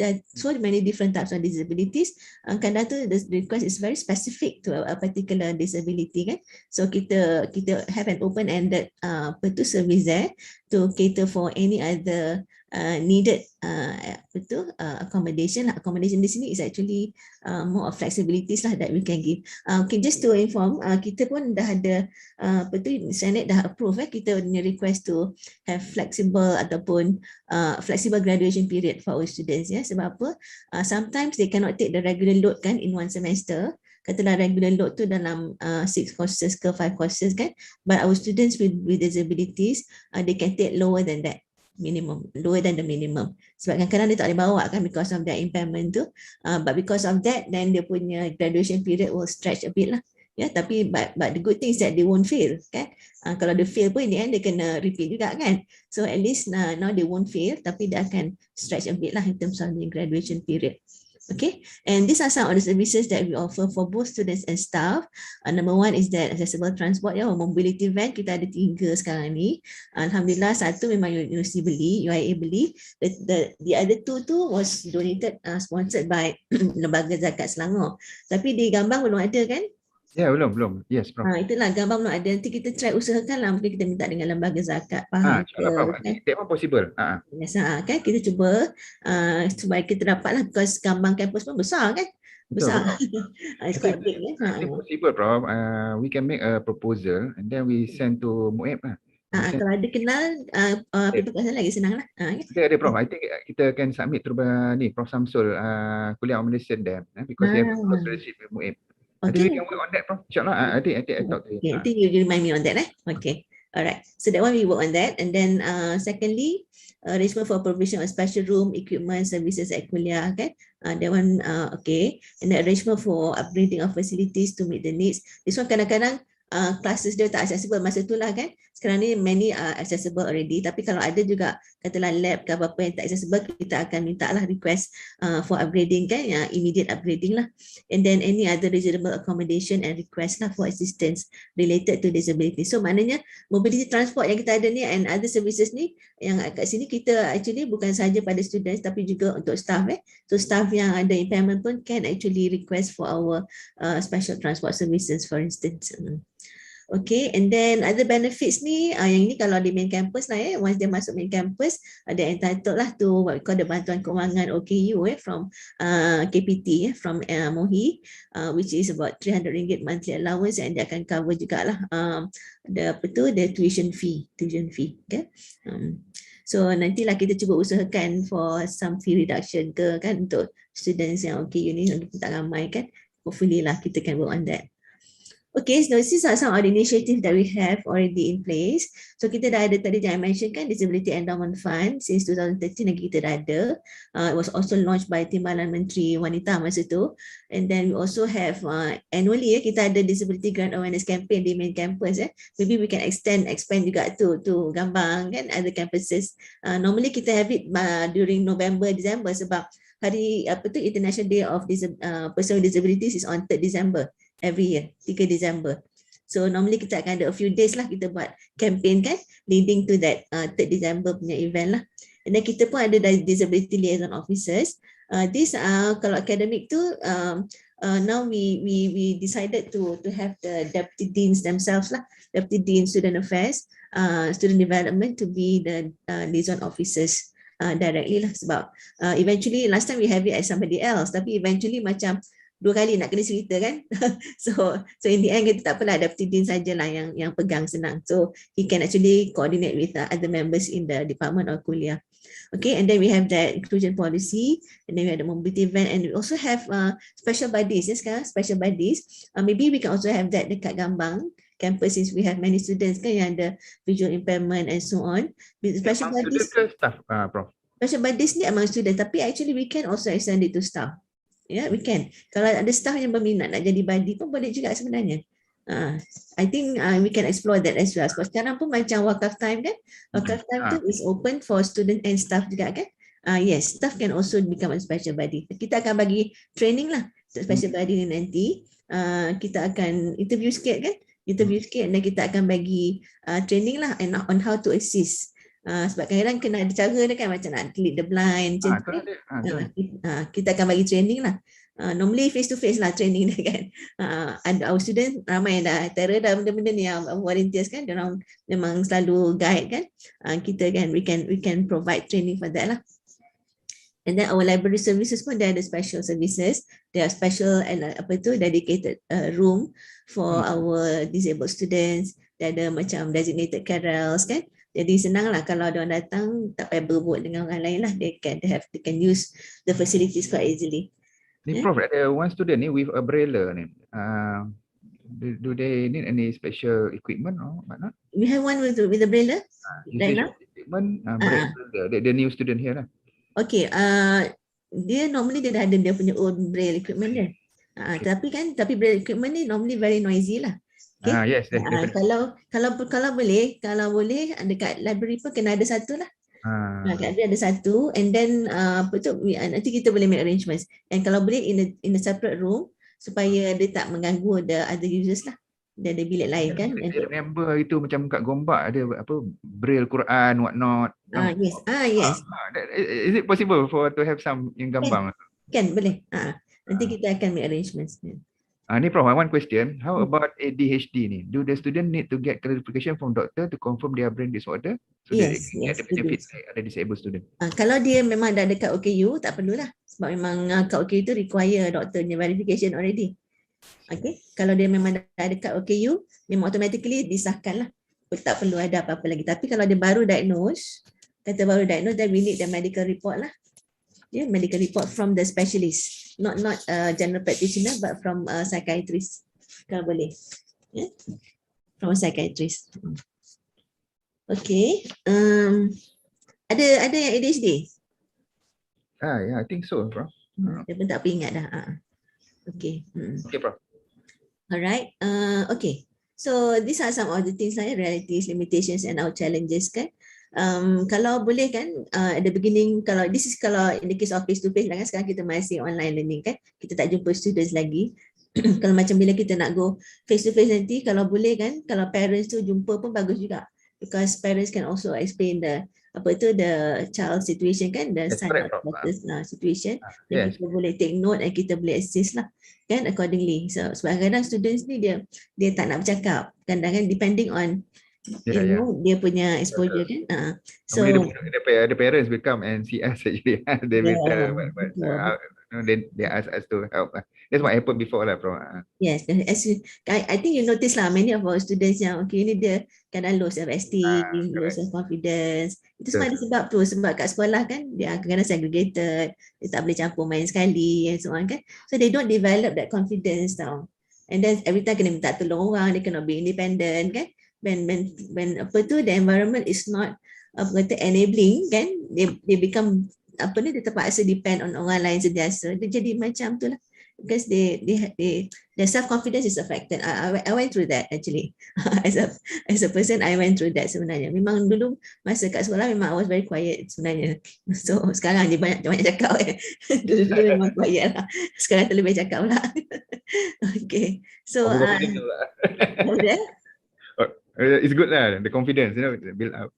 there are so many different types of disabilities. Kadang tu the request is very specific to a particular disability kan. So kita have an open-ended service there to cater for any other needed accommodation. Accommodation di sini is actually more of flexibilities lah that we can give. Okay, just to inform, kita pun dah ada Senate dah approve kita punya request to have flexible ataupun flexible graduation period for our students ya. Sebab apa? Sometimes they cannot take the regular load kan in one semester. Katalah regular load tu dalam 6 courses ke 5 courses kan, but our students with disabilities they can take lower than that, lower than the minimum. Sebab kadang-kadang dia tak boleh bawa kan because of their impairment tu, but because of that then dia punya graduation period will stretch a bit lah. Ya, tapi but the good thing is that they won't fail kan. Kalau dia fail pun in the end dia kena repeat juga kan. So at least now they won't fail, tapi dia akan stretch a bit lah in terms of the graduation period. Okay, and these are some of the services that we offer for both students and staff. Number one is that accessible transport ya, mobility van kita ada 3 sekarang ni. Alhamdulillah, satu memang universiti beli, UIA beli. The other 2 tu was donated, sponsored by Lembaga Zakat Selangor. Tapi di Gambang belum ada kan? Ya, belum. Yes, Prof. Itulah Gambang belum ada. Nanti kita try usahakan lah. Mungkin kita minta dengan lembaga zakat. Faham ke? That one possible. Kan kita cuba supaya kita dapat lah. Because Gambang campus pun besar kan? Besar. It's quite big. Possible, Prof. We can make a proposal and then we send to MUIB lah. Kalau ada kenal people kat sana lagi senang lah. Kita ada, Prof. I think kita can submit to Prof Samsul kuliah accommodation there because they have a close relationship with MUIB. I think we can work on that, Prof. InsyaAllah. I think I talk to you. I think you remind me on that. Okay. Alright. So that one we work on that. And then secondly, arrangement for provision of special room, equipment, services at kuliah. Okay. That one, okay. And the arrangement for upgrading of facilities to meet the needs. This one kadang-kadang classes dia tak accessible masa tu lah kan. Sekarang ni many are accessible already, tapi kalau ada juga katalah lab ke apa-apa yang tak accessible, kita akan minta lah request for upgrading kan, immediate upgrading lah. And then any other reasonable accommodation and request lah for assistance related to disability. So maknanya mobility transport yang kita ada ni and other services ni yang kat sini kita actually bukan sahaja pada students tapi juga untuk staff. So staff yang ada impairment pun can actually request for our special transport services for instance. Okay, and then other benefits ni, yang ni kalau di main campus lah once dia masuk main campus, ada entitled lah to what we call the bantuan kewangan OKU from KPT from MOHI, which is about RM300 monthly allowance, and dia akan cover jugalah the tuition fee, okay. So nantilah kita cuba usahakan for some fee reduction ke kan untuk students yang OKU ni untuk tak ramai kan. Hopefully lah kita can work on that. Okay, so these are some of the initiatives that we have already in place. So kita dah ada tadi yang I mention kan Disability Endowment Fund since 2013 lagi kita dah ada. It was also launched by Timbalan Menteri Wanita masa tu. And then we also have annually kita ada Disability Grant Awareness Campaign di main campus. Maybe we can expand juga to Gambang kan other campuses. Normally kita have it during November, December sebab hari International Day of Person with Disabilities is on 3rd December. Every year, 3 December. So normally kita akan ada a few days lah kita buat campaign kan leading to that 3rd December punya event lah. And then kita pun ada disability liaison officers. These kalau academic tu now we decided to have the deputy deans themselves lah, deputy dean student affairs, student development to be the liaison officers directly lah sebab eventually last time we have it as somebody else tapi eventually macam 2 kali nak kena cerita kan. So in the end kita tak apalah deputy dean sajalah yang pegang senang. So he can actually coordinate with other members in the department or kuliah. Okay, and then we have the inclusion policy, and then we have the mobility event, and we also have special buddies. Yes, sekarang special buddies. Maybe we can also have that dekat Gambang campus since we have many students kan yang ada visual impairment and so on. Special buddies. Staff, Prof. Special buddies ni among students, tapi actually we can also extend it to staff. Yeah, we can. Kalau ada staff yang berminat nak jadi buddy pun boleh juga sebenarnya. I think we can explore that as well. Sebab sekarang pun macam wakaf time kan. Wakaf time tu is open for student and staff juga kan. Yes, staff can also become a special buddy. Kita akan bagi training lah untuk special buddy ni nanti. Kita akan interview sikit kan. Interview sikit dan kita akan bagi training lah on how to assist. Sebab kadang-kadang kena ada cara dia kan macam nak lead the blind macam tu. Kita akan bagi training lah. Normally face to face lah training dia kan. And our student ramai dah terror dah benda-benda ni yang volunteers kan, dia orang memang selalu guide kan. Kita kan we can provide training for that lah. And then our library services pun dia ada special services. There are special dedicated room for our disabled students. Dia ada macam designated carrels kan. Jadi senanglah kalau dia orang datang tak payah berebut dengan orang lain lah. They can use the facilities quite easily. Ni Prof, ada one student ni with a braille ni. Do they need any special equipment or what not? We have one with the braille right now. Equipment, the new student here lah. Okay, dia normally dia dah ada dia punya own braille equipment dia. Tapi braille equipment ni normally very noisy lah. Okay. Yes. Kalau boleh dekat library pun kena ada satu lah. Kat library ada satu, and then nanti kita boleh make arrangements. And kalau boleh in a separate room supaya dia tak mengganggu the other users lah. Dia ada bilik lain kan. I remember itu macam kat Gombak ada braille Quran what not. Yes. Is it possible to have some in Gambang? Kan boleh. Nanti kita akan make arrangements. Ni Prof, one question. How about ADHD ni? Do the student need to get clarification from doctor to confirm their brain disorder? So Yes, that they can get the benefit like ada disabled student. Kalau dia memang dah dekat OKU, tak perlulah. Sebab memang kat OKU tu require doktornya verification already. Okay. Kalau dia memang dah dekat OKU, memang automatically disahkan lah. Tak perlu ada apa-apa lagi. Tapi kalau dia baru diagnose, then we need the medical report lah. Medical report from the specialist, not general practitioner, but from a psychiatrist, kalau boleh, from a psychiatrist. Okay, ada yang ADHD? I think so, Prof. Dia pun tak apa ingat dah. Okay. Okay, Prof. Alright. Okay. So these are some of the things like realities, limitations, and our challenges kan. Kalau boleh kan at the beginning, kalau in the case of face to face lah kan, sekarang kita masih online learning kan, kita tak jumpa students lagi. Kalau macam bila kita nak go face to face nanti, kalau boleh kan, kalau parents tu jumpa pun bagus juga, because parents can also explain the child situation kan, the situation, dan kita boleh take note dan kita boleh assist lah kan accordingly. So sebab kadang students ni dia tak nak bercakap, kadang-kadang depending on dia punya exposure kan. So the parents will come and see us actually. They will tell, but they ask us to help. That's what happened before lah, Prof. Yes, I think you notice lah, many of our students yang ni dia kadang low self-esteem, low self-confidence Itu semua ada sebab tu. Sebab kat sekolah kan dia kadang-kadang segregated, dia tak boleh campur main sekali and so on kan. So they don't develop that confidence tau. And then every time kena minta tolong orang, dia kena be independent kan. When apa tu, the environment is not apa kata enabling kan, they become apa ni, dia terpaksa depend on orang lain sentiasa. Dia jadi macam tu lah. Because their self-confidence is affected. I went through that actually. as a person, I went through that sebenarnya. Memang dulu masa kat sekolah memang I was very quiet sebenarnya. So sekarang dia banyak cakap dulu memang quiet lah. Sekarang terlebih cakap lah. Okay. So it's good lah, the confidence, build up.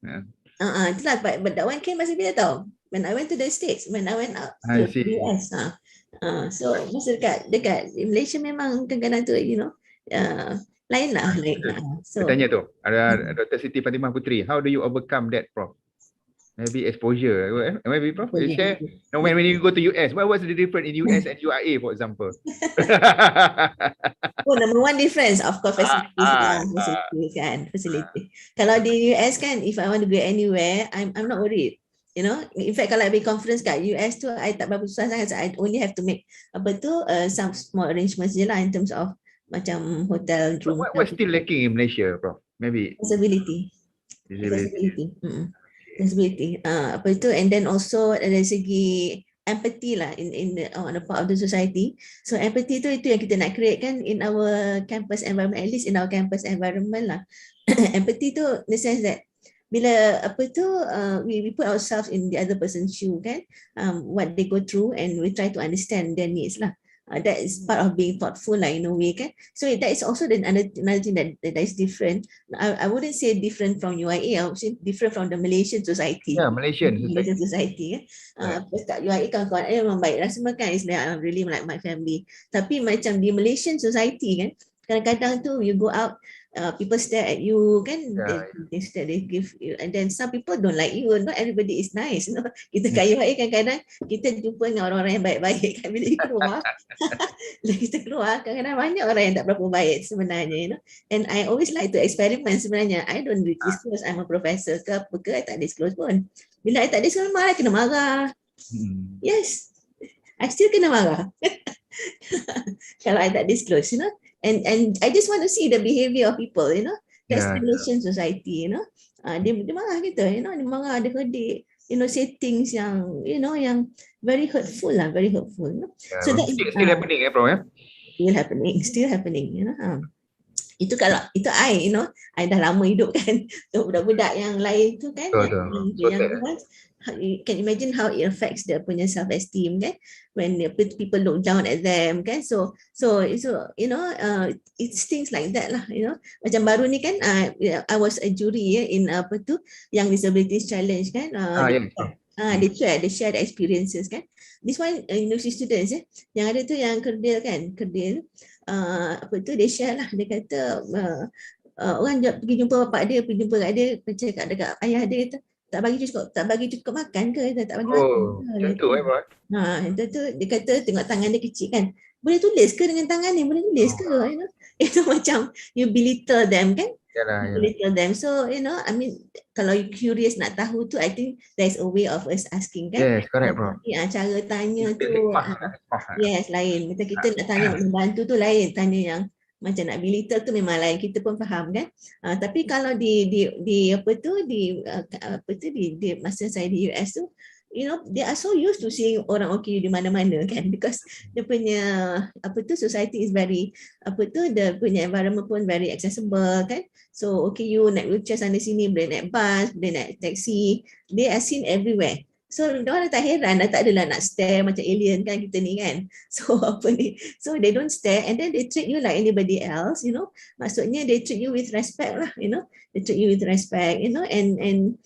Itulah, but that one came masa bila tau? When I went to the States, when I went out to the US. So masa dekat Malaysia memang kadang-kadang tu lain lah. So tanya tu, ada Dr. Siti Fatimah Putri, how do you overcome that, Prof? Maybe exposure, maybe Prof, share. When you go to US, what was the difference in US and UIA, for example? Number one difference, of course, facility. Kalau di US kan, if I want to go anywhere, I'm not worried. In fact kalau I conference kat US tu, I tak berapa susah sangat. So I only have to make some small arrangements je lah in terms of macam hotel room. What's still lacking in Malaysia, Prof? Maybe accessibility. Accessibility. And then also dari segi empathy lah on the part of the society. So empathy tu itu yang kita nak create kan in our campus environment, at least in our campus environment lah. Empathy tu in the sense that bila we put ourselves in the other person's shoe kan, what they go through, and we try to understand their needs lah. That is part of being thoughtful lah in a way kan. So that is also another thing that is different. I wouldn't say different from UIA, I would say different from the Malaysian society. Yeah, Malaysian society kan. UIA kawan-kawan memang baik lah semua kan, is really like my family. Tapi macam di Malaysian society kan, kadang-kadang tu you go out, people stare at you kan, they stare, they give you, and then some people don't like you. Not everybody is nice. Kita kat UIA kadang-kadang kita jumpa dengan orang-orang yang baik-baik kan, bila kita keluar kadang-kadang banyak orang yang tak berapa baik sebenarnya. And I always like to experiment sebenarnya. I don't disclose I'm a professor ke apa ke, I tak disclose pun. Bila I tak disclose, I kena marah. Yes, I still kena marah. Kalau I tak disclose, And I just want to see the behavior of people, that's the Malaysian society, dia marah gitu, dia marah, dia kedik, say things yang, yang very hurtful lah, very hurtful. So that still happening, Prof? Still happening, Itu kalau, itu I dah lama hidup kan, budak-budak yang lain tu kan, you can imagine how it affects their punya self-esteem kan, when people look down at them kan. So it's things like that lah, Macam baru ni kan, I was a jury in Young Disabilities Challenge kan. They share the experiences kan. This one university students yang ada tu yang Kerdil kan, they share lah, dia kata orang pergi jumpa bapak dia, pergi jumpa kat dia, cakap dekat ayah dia, kata tak bagi cukup makan ke, tak bagi makan ke. Itu dia kata tengok tangan dia kecil kan, boleh tulis ke dengan tangan ni, boleh tulis ke, itu macam you belittle them kan. Belittle them. So I mean, kalau you curious nak tahu tu, I think there's a way of us asking kan. Yes, correct, bro. Cara tanya tu yes, lain. Macam kita nak tanya nak membantu tu lain, tanya yang macam nak belittle tu memang lain, kita pun faham kan. Tapi kalau di masa saya di US tu, they are so used to seeing orang OKU di mana-mana kan, because dia punya society is very dia punya environment pun very accessible kan. So OKU naik wheelchair sana sini, boleh naik bus, boleh naik taxi, they are seen everywhere. So orang tak heran, tak adalah nak stare macam alien kan kita ni kan. So so they don't stare, and then they treat you like anybody else, Maksudnya they treat you with respect lah, They treat you with respect, and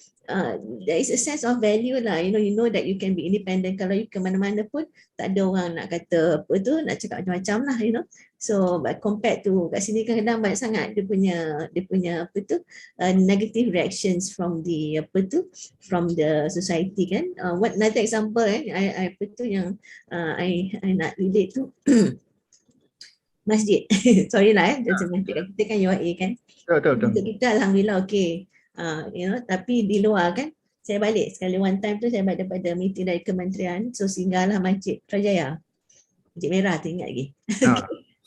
there is a sense of value lah, you know that you can be independent. Kalau you ke mana-mana pun tak ada orang nak kata nak cakap macam-macam lah, So but compared to kat sini kadang-kadang banyak sangat dia punya negative reactions from the from the society kan. What another example I yang I nak relate tu masjid. Sorry lah kita kan UIA kan. Betul. Kita alhamdulillah okay. Tapi di luar kan, Saya balik sekali one time tu, saya balik daripada meeting dari kementerian, so singgahlah Masjid Trajaya, Masjid Merah tu, ingat lagi.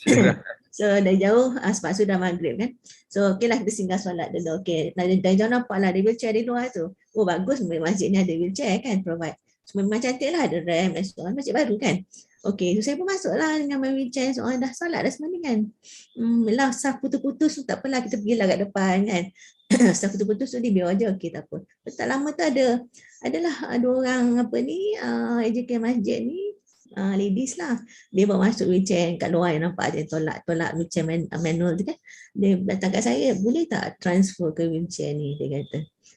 Sudah. So dari jauh sebab sudah maghrib kan. So okeylah kita singgah solat dulu. Okey, dari jauh nampaklah ada wheelchair di luar tu. Oh bagus, masjid ni ada wheelchair kan, provide. So memang cantik lah, ada ramp dan so on, masjid baru kan. Okey, so saya pun masuklah dengan my wheelchair, so dah solat dah semua ni kan. Lah saf putus-putus tu tak apalah, kita pergilah kat depan kan. Saf putus-putus tu dia biar aja, okey tak apa. Tak lama tu adalah ada orang apa ni, AJK masjid ni, ladies lah, dia bawa masuk wheelchair kat luar, yang nampak ada tolak wheelchair manual tu kan. Dia datang kat saya, boleh tak transfer ke wheelchair ni, dia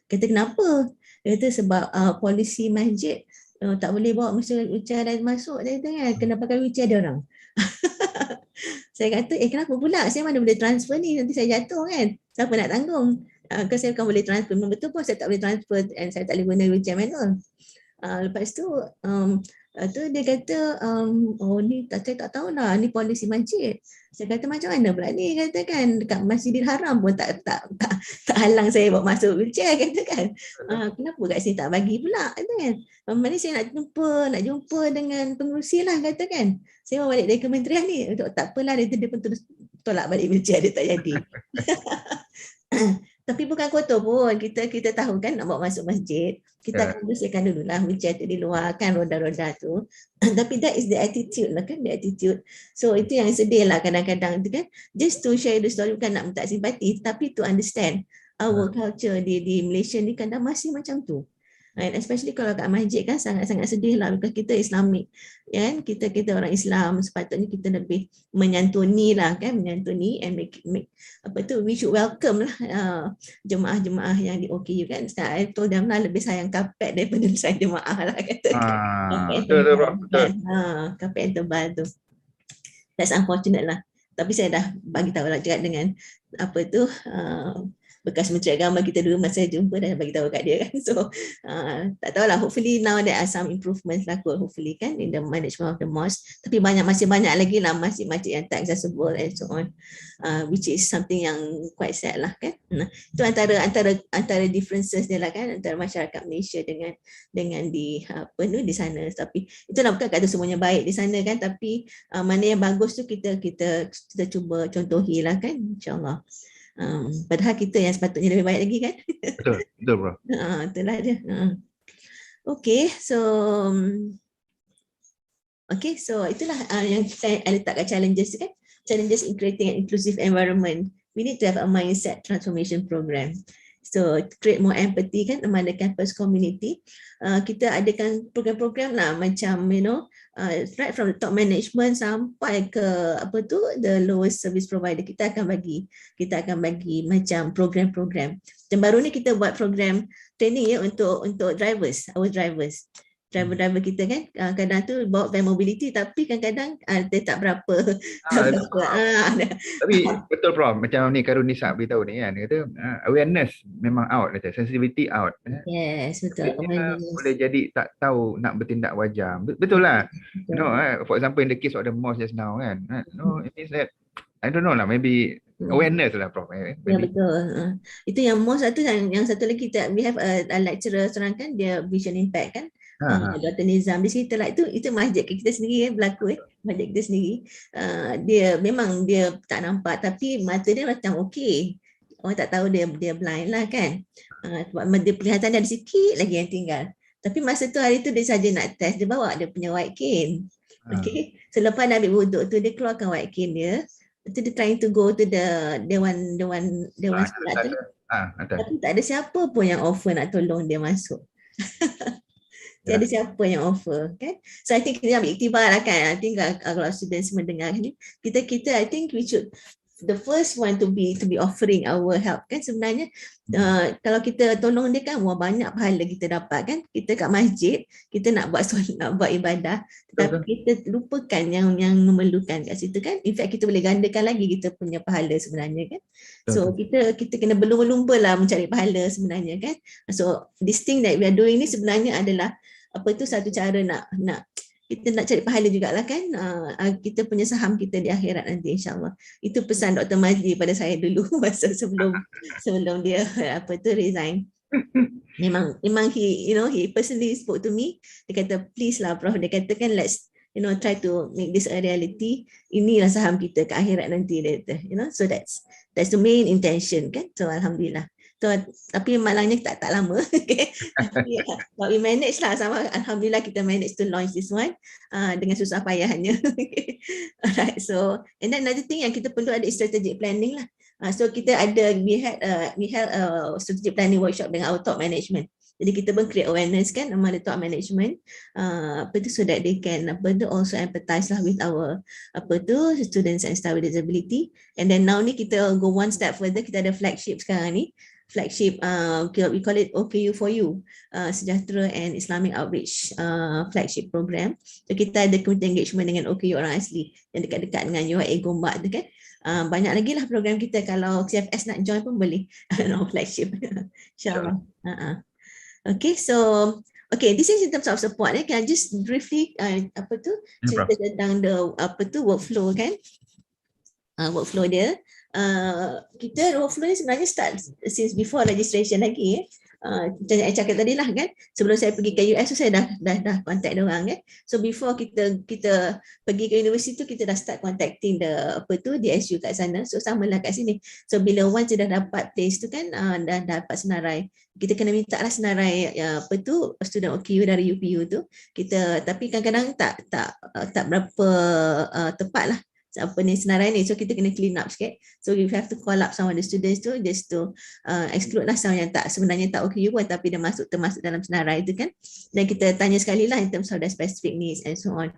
kata kenapa? Dia kata sebab polisi masjid tak boleh bawa wheelchair dan masuk, dia kata kan, kena pakai wheelchair dia orang. Saya kata kenapa pula, saya mana boleh transfer ni, nanti saya jatuh kan, siapa nak tanggung? Saya bukan boleh transfer, memang betul pun saya tak boleh transfer dan saya tak boleh guna wheelchair manual. Lepas tu dia kata oh ni saya tak tahulah, ni polisi masjid. Saya kata macam mana pula ni, kata kan dekat Masjidil Haram pun tak halang saya bawa masuk wheelchair, kata kan. Kenapa kat sini tak bagi pula, kata kan. Mana saya nak jumpa dengan pengurusi lah, kata kan. Saya bawa balik dari kementerian ni, tak apalah, dia pun terus tolak balik wheelchair dia, tak jadi. Tapi bukan kotor pun, kita tahu kan nak bawa masuk masjid, kita akan bersihkan dululah wheelchair tu di luar kan, roda-roda tu. Tapi that is the attitude lah kan, the attitude. So itu yang sedih lah kadang-kadang tu kan, just to share the story, bukan nak minta simpati, tapi to understand our culture di Malaysia ni kadang masih macam tu. And especially kalau kat masjid kan sangat-sangat sedih lah, because kita Islamik kan, kita orang Islam, sepatutnya kita lebih menyantuni lah kan, menyantuni and make apa tu, we should welcome lah jemaah-jemaah yang di OKU kan. I told them lah, lebih sayang kapet daripada sayang jemaah lah, kata betul. Kapet yang tebal tu, that's unfortunate lah. Tapi saya dah bagi tahu lah juga dengan apa tu bekas Menteri Agama kita dulu, masa jumpa dah bagi tahu kat dia kan. So tak tahulah, hopefully now there are some improvements lah kot, hopefully kan, in the management of the mosque. Tapi masih banyak lagi lah masjid-masjid yang tak accessible and so on, which is something yang quite sad lah kan. Itu antara differences dia lah kan, antara masyarakat Malaysia dengan di apa tu di sana. Tapi itulah, bukan kata semuanya baik di sana kan, tapi mana yang bagus tu kita cuba contohi lah kan, insyaAllah. Padahal kita yang sepatutnya lebih baik lagi kan. Betul bro. Itulah dia. Okay, so itulah yang saya letakkan challenges kan. Challenges in creating an inclusive environment. We need to have a mindset transformation program. So create more empathy kan among the campus community. Kita adakan program-program lah, macam right from the top management sampai ke apa tu the lowest service provider, kita akan bagi macam program-program. Dan baru ni kita buat program training ya untuk our drivers kita kan, kadang tu bawa van mobility tapi kadang-kadang dia tak berapa. Tapi betul bro, macam ni Karunisa beritahu ni kan, dia kata awareness memang out, kata sensitivity out. Yes, betul. Boleh jadi tak tahu nak bertindak wajar. Betul lah. For example in the case of the mosque just now kan, it means that I don't know lah, maybe awareness lah Prof. Ya betul. Itu yang most satu, yang satu lagi kita we have a lecturer seorang kan, dia vision impact kan. Dr. Nizam dia cerita lah, itu masjid kita sendiri berlaku masjid kita sendiri. Dia memang dia tak nampak tapi mata dia macam okey. Orang tak tahu dia blind lah kan. Sebab dia penglihatan dia ada sikit lagi yang tinggal. Tapi masa tu hari tu dia saja nak test, dia bawa dia punya white cane. Okay. Selepas dia ambil wuduk tu, dia keluarkan white cane dia. Itu dia trying to go to the dewan solat tu. Tapi tak ada siapa pun yang offer nak tolong dia masuk. Tiada siapa yang offer kan. So I think kita ambil iktibar lah kan. I think kalau students mendengar ni, kita I think we should the first one to be offering our help kan. Sebenarnya kalau kita tolong dia kan, banyak pahala kita dapat kan. Kita kat masjid, kita nak buat solat, nak buat ibadah, tetapi kita lupakan yang memerlukan kat situ kan. In fact kita boleh gandakan lagi kita punya pahala sebenarnya kan. So kita kena berlumba-lumba lah mencari pahala sebenarnya kan. So this thing that we are doing ni sebenarnya adalah apa tu, satu cara nak kita nak cari pahala jugalah kan. Kita punya saham kita di akhirat nanti insyaAllah. Itu pesan Dr. Mazli pada saya dulu masa sebelum dia apa tu resign. memang he personally spoke to me. Dia kata please lah Prof, dia kata kan let's try to make this a reality. Inilah saham kita ke akhirat nanti, dia kata, so that's the main intention kan. So alhamdulillah. So, tapi malangnya tak lama. Okay. But we manage lah sama. Alhamdulillah kita manage to launch this one dengan susah payahnya. Okay. Alright. So and then another thing yang kita perlu ada strategic planning lah. So kita ada we had a strategic planning workshop dengan our top management. Jadi kita pun create awareness kan among the top management so that they can also empathize lah with our students and staff with disability. And then now ni kita go one step further, kita ada flagship sekarang ni. Flagship we call it OKU4U, Sejahtera and Islamic Outreach flagship program. So kita ada community engagement dengan OKU orang asli yang dekat-dekat dengan UIA Gombak tu kan. Banyak lagi lah program kita, kalau CFS nak join pun boleh. Flagship. InsyaAllah. Okay, so this is in terms of support. Can I just briefly cerita tentang the workflow kan? Workflow dia. Kita workflow ni sebenarnya start since before registration lagi. Macam yang saya cakap tadi lah kan, sebelum saya pergi ke US tu saya dah contact diorang kan. So before kita pergi ke universiti tu, kita dah start contacting DSU kat sana. So samalah kat sini. So bila once dia dah dapat place tu kan, dah dapat senarai, kita kena minta lah senarai student OKU dari UPU tu. Tapi kadang-kadang tak berapa tepat lah senarai ni, so kita kena clean up sikit. So we have to call up some of the students tu just to exclude lah some yang sebenarnya tak OKU pun tapi dia termasuk dalam senarai tu kan. Dan kita tanya sekali lah in terms of the specific needs and so on.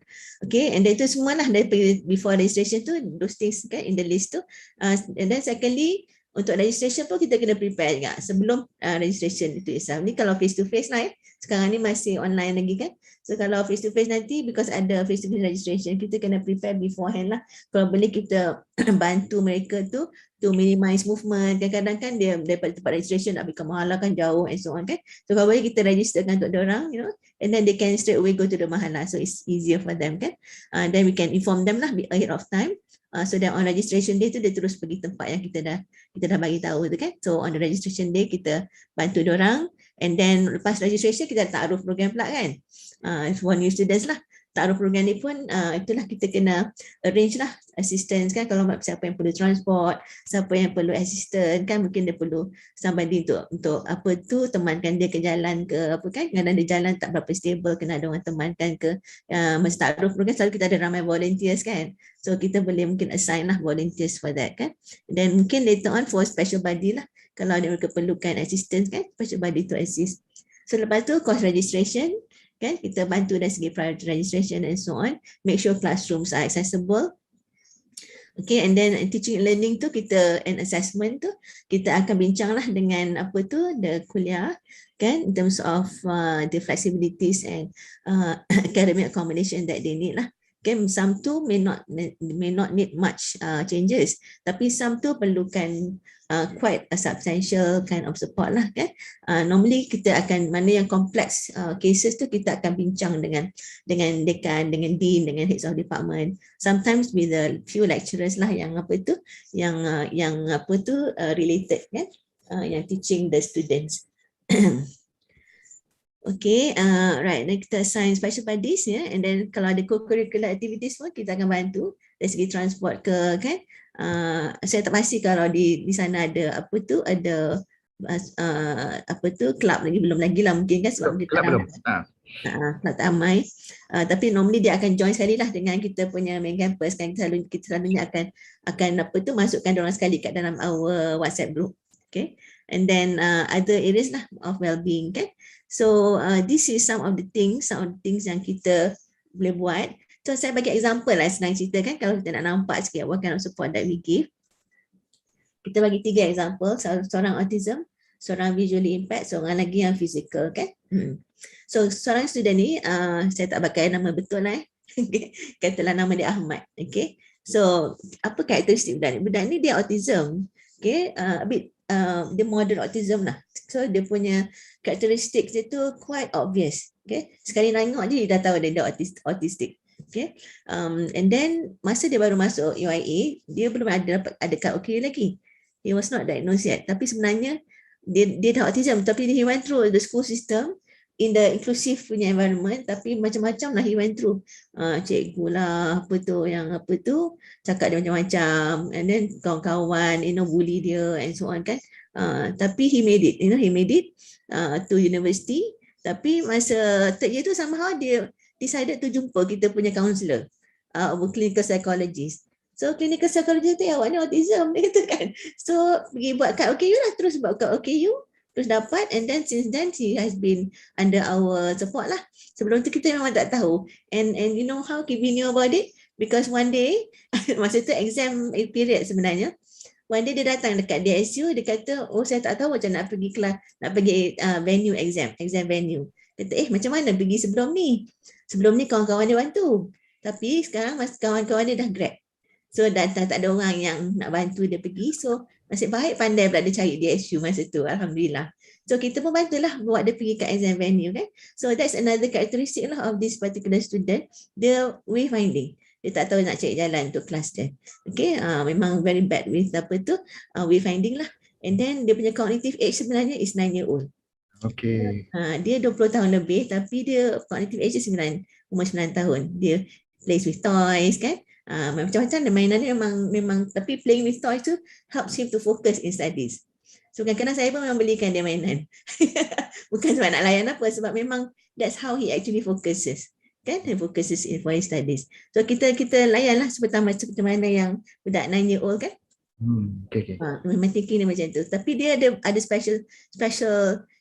Okay, and then itu semua lah dari before registration tu, those things kan in the list tu. And then secondly, untuk registration pun kita kena prepare juga sebelum registration itu itself. Ni kalau face to face lah sekarang ni masih online lagi kan. So kalau face to face nanti, because ada face to face registration, kita kena prepare beforehand lah. Kalau boleh kita bantu mereka tu to minimize movement. Kadang-kadang kan dia daripada tempat registration nak pergi ke mahala kan jauh and so on kan. So kalau boleh kita registerkan untuk diorang, and then they can straight away go to the mahala. So it's easier for them kan. Then we can inform them lah ahead of time. So that on registration day tu dia terus pergi tempat yang kita dah bagi tahu tu kan. So on the registration day kita bantu diorang, and then lepas registration kita taruh program pula kan. For new students lah. Taruh program ni pun itulah kita kena arrange lah assistance kan, kalau siapa yang perlu transport, siapa yang perlu assistant kan, mungkin dia perlu somebody untuk temankan dia ke jalan ke apa kan, kadang dia jalan tak berapa stable, kena ada orang temankan ke. Masa taruh program selalu kita ada ramai volunteers kan, so kita boleh mungkin assign lah volunteers for that kan. Dan mungkin later on for special body lah, kalau mereka perlukan assistance kan, special body to assist. So lepas tu course registration kan, kita bantu dari segi priority registration and so on, make sure classrooms are accessible. Okay, and then teaching and learning tu kita, and assessment tu kita akan bincang lah dengan the kuliah kan, in terms of the flexibilities and academic accommodation that they need lah. Okay, some tu may not need much changes, tapi some tu perlukan quite a substantial kind of support lah kan. Normally kita akan, mana yang complex cases tu kita akan bincang dengan dekan, dengan dean, dengan heads of department. Sometimes with a few lecturers lah yang related kan, yang teaching the students. Okay, right. Then kita assign special buddies ya, and then kalau ada co-curricular activities pun kita akan bantu dari segi transport ke kan. Saya tak pasti kalau di sana ada club lagi, belum lagi lah mungkin kan, sebab kita belum tak ramai. Tapi normally dia akan join sekali lah dengan kita punya main campus kan, kita selalunya akan masukkan diorang sekali kat dalam our WhatsApp group. Okay, and then other areas lah of well-being kan. So this is some of the things yang kita boleh buat. So saya bagi example lah, senang cerita kan, kalau kita nak nampak sikit what kind of support that we give. Kita bagi 3 example, seorang autism, seorang visually impaired, seorang lagi yang physical kan. So seorang student ni, saya tak pakai nama betul lah katalah nama dia Ahmad. Okay, so apa karakteristik budak ni? Budak ni dia autism. Okay, a bit dia moderate autism lah. So dia punya karakteristik dia tu quite obvious. Okay, sekali tengok je dia dah tahu dia autistic. Okay, and then masa dia baru masuk UIA, dia belum ada kad OKU lagi. He was not diagnosed yet. Tapi sebenarnya dia dah autism, tapi he went through the school system in the inclusive punya environment, tapi macam-macam lah he went through. Cikgu lah, apa tu, cakap dia macam-macam, and then kawan-kawan, bully dia and so on kan. Tapi he made it, he made it to university. Tapi masa third year tu somehow dia decided to jumpa kita punya counselor, clinical psychologist. So clinical psychologist tu, awak ni autism, dia kata kan. So pergi buat kat OKU lah, terus buat kat OKU, terus dapat, and then since then she has been under our support lah. Sebelum tu kita memang tak tahu. And you know how we knew about it? Because one day, masa tu exam period sebenarnya, one day dia datang dekat DSU, dia kata, saya tak tahu macam nak pergi kelas, nak pergi venue exam venue. Kata, macam mana pergi sebelum ni? Sebelum ni kawan-kawan dia bantu. Tapi sekarang kawan-kawan dia dah grad. So dah tak ada orang yang nak bantu dia pergi. So nasib baik pandai pula dia cari DSU masa tu, alhamdulillah. So kita pun bantulah buat dia pergi ke exam venue kan. So that's another characteristic lah of this particular student, dia wayfinding. Dia tak tahu nak cari jalan untuk kelas dia. Okay, memang very bad with wayfinding lah. And then dia punya cognitive age sebenarnya is 9 year old. Okay. Dia 20 tahun lebih, tapi dia cognitive age umur 9 tahun. Dia plays with toys kan. Macam-macam dia mainan dia memang tapi playing with toys tu helps him to focus in studies. So kadang-kadang saya pun memang belikan dia mainan. Bukan sebab nak layan apa, sebab memang that's how he actually focuses. Kan, he focuses in for his studies. So kita layanlah seperti mana yang budak 9 year old kan. Okay. Memang thinking dia macam tu. Tapi dia ada special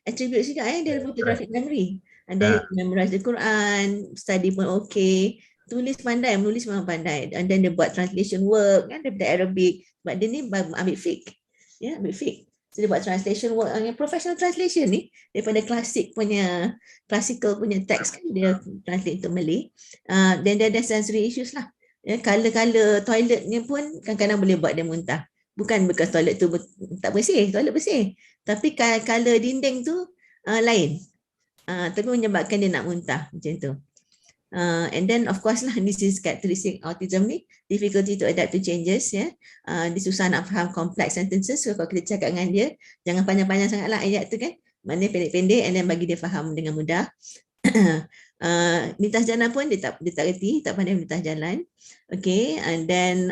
attributes juga. Dia ada photographic memory. Ada memorize the Quran, study pun okay. Tulis pandai, menulis memang pandai. And then dia buat translation work kan, daripada Arabic. Sebab dia ni ambil fiqh. Ambil fiqh. So dia buat translation work, professional translation ni, daripada classical punya text kan, dia translate to Malay. Then dia ada sensory issues lah. Color toiletnya pun kadang-kadang boleh buat dia muntah. Bukan bekas toilet tu tak bersih, toilet bersih. Tapi color dinding tu lain. Tapi menyebabkan dia nak muntah macam tu. And then of course lah, this is characteristic autism ni, difficulty to adapt to changes. Dia susah nak faham complex sentences. So kalau kita cakap dengan dia, jangan panjang-panjang sangat lah ayat tu kan, maknanya pendek-pendek, and then bagi dia faham dengan mudah. Lintas jalan pun dia tak reti, tak pandai lintas jalan. Okay, and then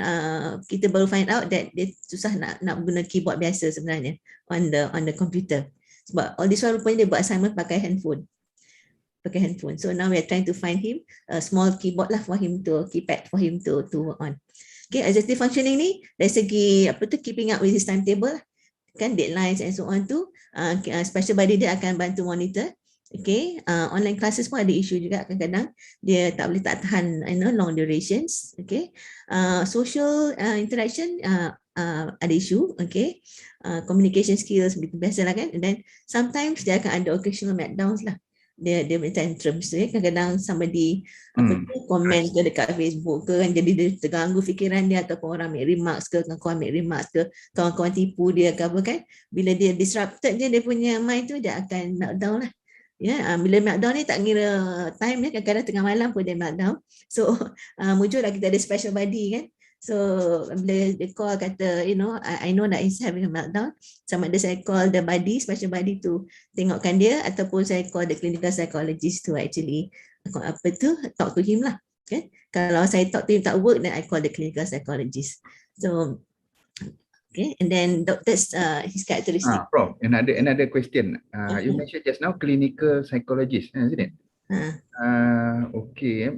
kita baru find out that dia susah nak guna keyboard biasa sebenarnya on the computer. Sebab all this while rupanya dia buat assignment pakai handphone. So now we are trying to find him a small keyboard lah for him to keypad for him to work on. Okay, executive functioning ni dari segi keeping up with his timetable kan, deadlines and so on tu, special buddy dia akan bantu monitor. Okay, online classes pun ada isu juga, kadang-kadang dia tak boleh tahan long durations. Okay, social interaction ada isu. Okay, communication skills begitu biasalah kan. And then sometimes dia akan ada occasional meltdowns lah. Dia tantrums tu kadang-kadang somebody komen ke dekat Facebook ke kan, jadi dia terganggu fikiran dia, ataupun orang make remarks ke, kawan-kawan make remarks ke, kawan-kawan tipu dia ke apa kan. Bila dia disrupted dia punya mind tu, dia akan meltdown lah. Bila meltdown ni tak kira time dia, kadang-kadang tengah malam pun dia meltdown. So muncullah kita ada special buddy kan. So bila dia call kata, I know that he's having a meltdown, sama ada saya call the buddy, special buddy tu tengokkan dia, ataupun saya call the clinical psychologist to actually talk to him lah kan. Kalau saya talk to him tak work, then I call the clinical psychologist. So okay, and then that's his characteristic. Prof, another question. You mentioned just now clinical psychologist, isn't it? Okay.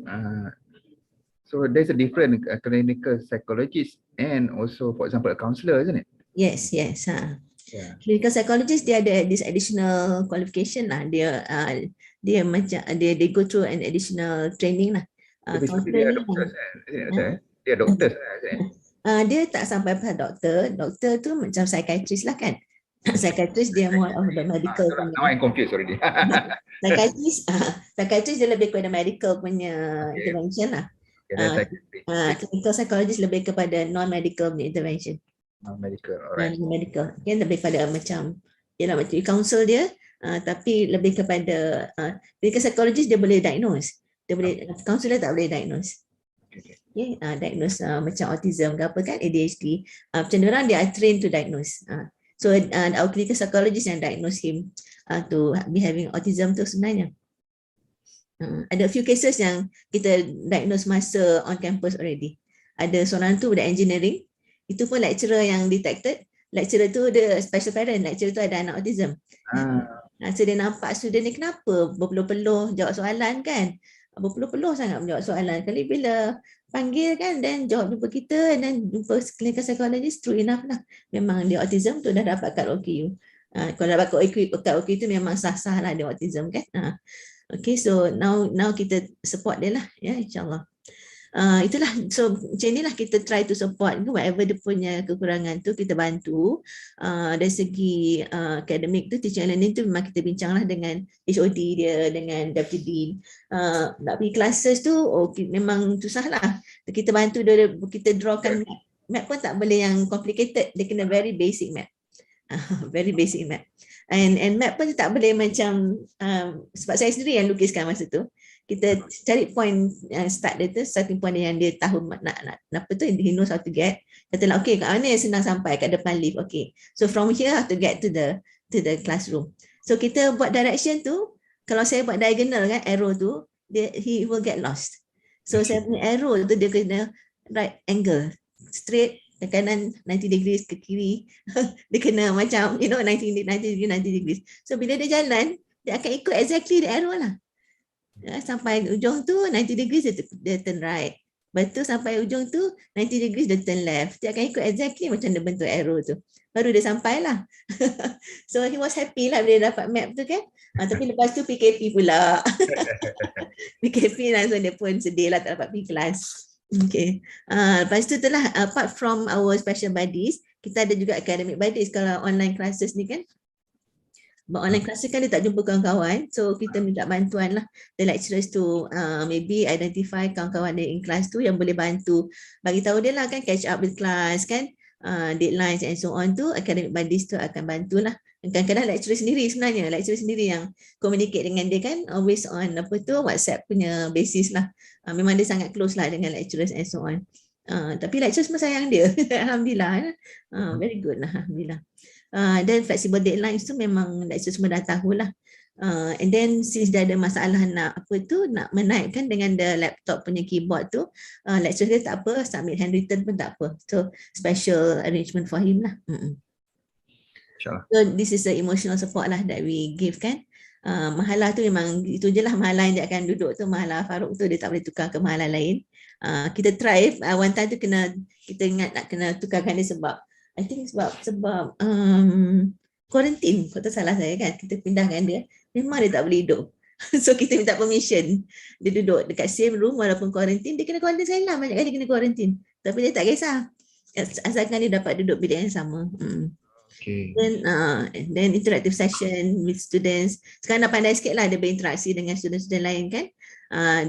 So there's a different clinical psychologist and also, for example, a counselor, isn't it? Yes. Clinical psychologist dia ada this additional qualification lah. Dia go through an additional training lah. Dia doktor. Dia tak sampai pada doktor. Doktor tu macam psychiatrist lah kan. Psychiatrist dia more of the medical. Now I'm confused already. Psychiatrist dia lebih kepada medical punya intervention lah. Clinical psychologist lebih kepada non-medical intervention. Non-medical, alright. Non-medical. Okay, lebih pada macam you counsel dia, tapi lebih kepada clinical psychologist dia boleh diagnose. Counselor tak boleh diagnose. Okay, diagnose macam autism ke apa kan, ADHD. Cenderung dia are trained to diagnose. So our clinical psychologist yang diagnose him to be having autism tu sebenarnya. Ada few cases yang kita diagnose masa on campus already. Ada seorang tu budak engineering, itu pun lecturer yang detected. Lecturer tu dia special parent, lecturer tu ada anak autism. So dia nampak student ni kenapa berpeluh-peluh jawab soalan kan. Berpeluh-peluh sangat menjawab soalan. Kali bila panggil kan, dan jawab jumpa kita, dan jumpa clinical psychologist, true enough lah. Memang dia autism tu dah dapat kat OKU. Kalau dapat kat OKU tu memang sah-sah lah dia autism kan. Okay, so now kita support dia lah, ya, insyaAllah. Itulah, so macam inilah kita try to support whatever dia punya kekurangan tu, kita bantu. Dari segi akademik tu, teaching and learning tu memang kita bincang lah dengan HOD dia, dengan Deputy Dean. Nak pergi classes tu, memang susah lah. Kita bantu dia, kita drawkan map. Map pun tak boleh yang complicated, dia kena very basic map. Very basic map. And map pun tak boleh macam, sebab saya sendiri yang lukiskan masa tu, kita cari point start dia tu, starting point yang dia tahu nak apa tu, he knows how to get. Kata lah, okay, kat mana yang senang sampai, kat depan lift, okay. So from here have to get to the classroom. So kita buat direction tu, kalau saya buat diagonal kan, arrow tu, he will get lost. So saya punya arrow tu dia kena right angle, straight, ke kanan 90 degrees, ke kiri dia kena macam 90 degrees. So bila dia jalan, dia akan ikut exactly the arrow lah. Sampai ujung tu 90 degrees dia turn right. Lepas tu sampai ujung tu 90 degrees dia turn left. Dia akan ikut exactly macam dia bentuk arrow tu. Baru dia sampai lah. So he was happy lah bila dia dapat map tu kan. Tapi lepas tu PKP pula. PKP langsung dia pun sedih lah tak dapat pergi kelas. Okay. Lepas tu itulah, apart from our special buddies, kita ada juga academic buddies. Kalau online classes ni kan, online classes kan dia tak jumpa kawan-kawan, so kita minta bantuan lah the lecturers to maybe identify kawan-kawan dia in class tu yang boleh bantu, bagi tahu dia lah kan, catch up with class kan, deadlines and so on tu, academic buddies tu akan bantulah. Kadang-kadang lecturer sendiri sebenarnya, lecturer sendiri yang communicate dengan dia kan, always on apa tu, WhatsApp punya basis lah. Memang dia sangat close lah dengan lecturers and so on. Tapi lecturers semua sayang dia. Alhamdulillah. Very good lah, Alhamdulillah. Dan flexible deadlines tu memang lecturers semua dah tahu lah. And then since dah ada masalah nak apa tu, nak menaikkan dengan the laptop punya keyboard tu, lecturers dia tak apa, submit handwritten pun tak apa. So special arrangement for him lah. So this is the emotional support lah that we give kan. Mahalah tu memang itu je lah, mahalah yang dia akan duduk tu, mahalah Farouk tu dia tak boleh tukar ke mahalah lain. Kita try, one time tu kita ingat nak kena tukarkan dia sebab I think sebab quarantine, kalau tak salah saya kan, kita pindahkan dia, memang dia tak boleh hidup. So kita minta permission, dia duduk dekat same room walaupun quarantine, dia kena quarantine sekali lah, banyak kali dia kena quarantine. Tapi dia tak kisah, asalkan dia dapat duduk bilik yang sama. Okay. Then interactive session with students. Sekarang dah pandai sikit lah dia berinteraksi dengan student-student lain kan.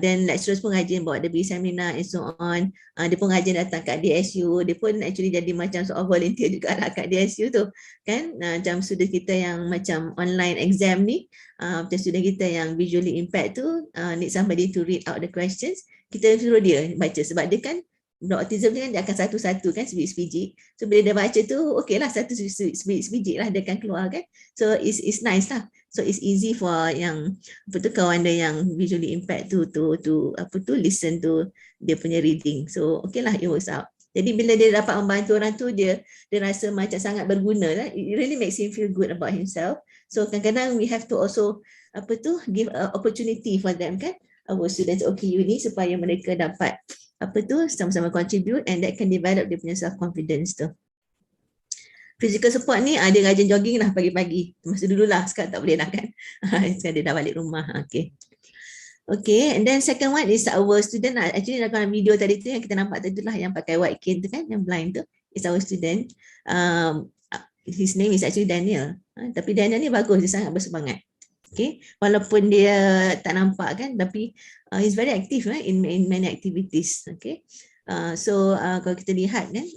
Then lecturers pun rajin bawa dia pergi seminar and so on. Dia pun rajin datang kat DSU. Dia pun actually jadi macam soal volunteer juga lah kat DSU tu kan. Macam student kita yang macam online exam ni, macam student kita yang visually impaired tu, need somebody to read out the questions. Kita suruh dia baca sebab dia kan autism kan, dia akan satu-satu kan sebiji-sebiji. So bila dia baca tu, okay lah, satu sebiji lah dia akan keluar kan. So it's nice lah. So it's easy for yang apa tu, kawan dia yang visually impaired to apa tu, listen to dia punya reading. So okay lah, it works out. Jadi bila dia dapat membantu orang tu, dia rasa macam sangat berguna lah. It really makes him feel good about himself. So kadang-kadang we have to also apa tu, give opportunity for them kan, our students OKU ni, supaya mereka dapat apa tu, sama-sama contribute and that can develop dia punya self confidence tu. Physical support ni dia rajin jogging lah pagi-pagi. Masa dulu lah, sekarang tak boleh lah kan. Sekarang dia dah balik rumah. Okay, and then second one is our student. Actually dalam video tadi tu yang kita nampak tadi lah, yang pakai white cane tu kan, yang blind tu, is our student. His name is actually Daniel. Tapi Daniel ni bagus, dia sangat bersemangat. Okay, walaupun dia tak nampak kan, tapi he's very active in many activities. Okay, so kalau kita lihat kan,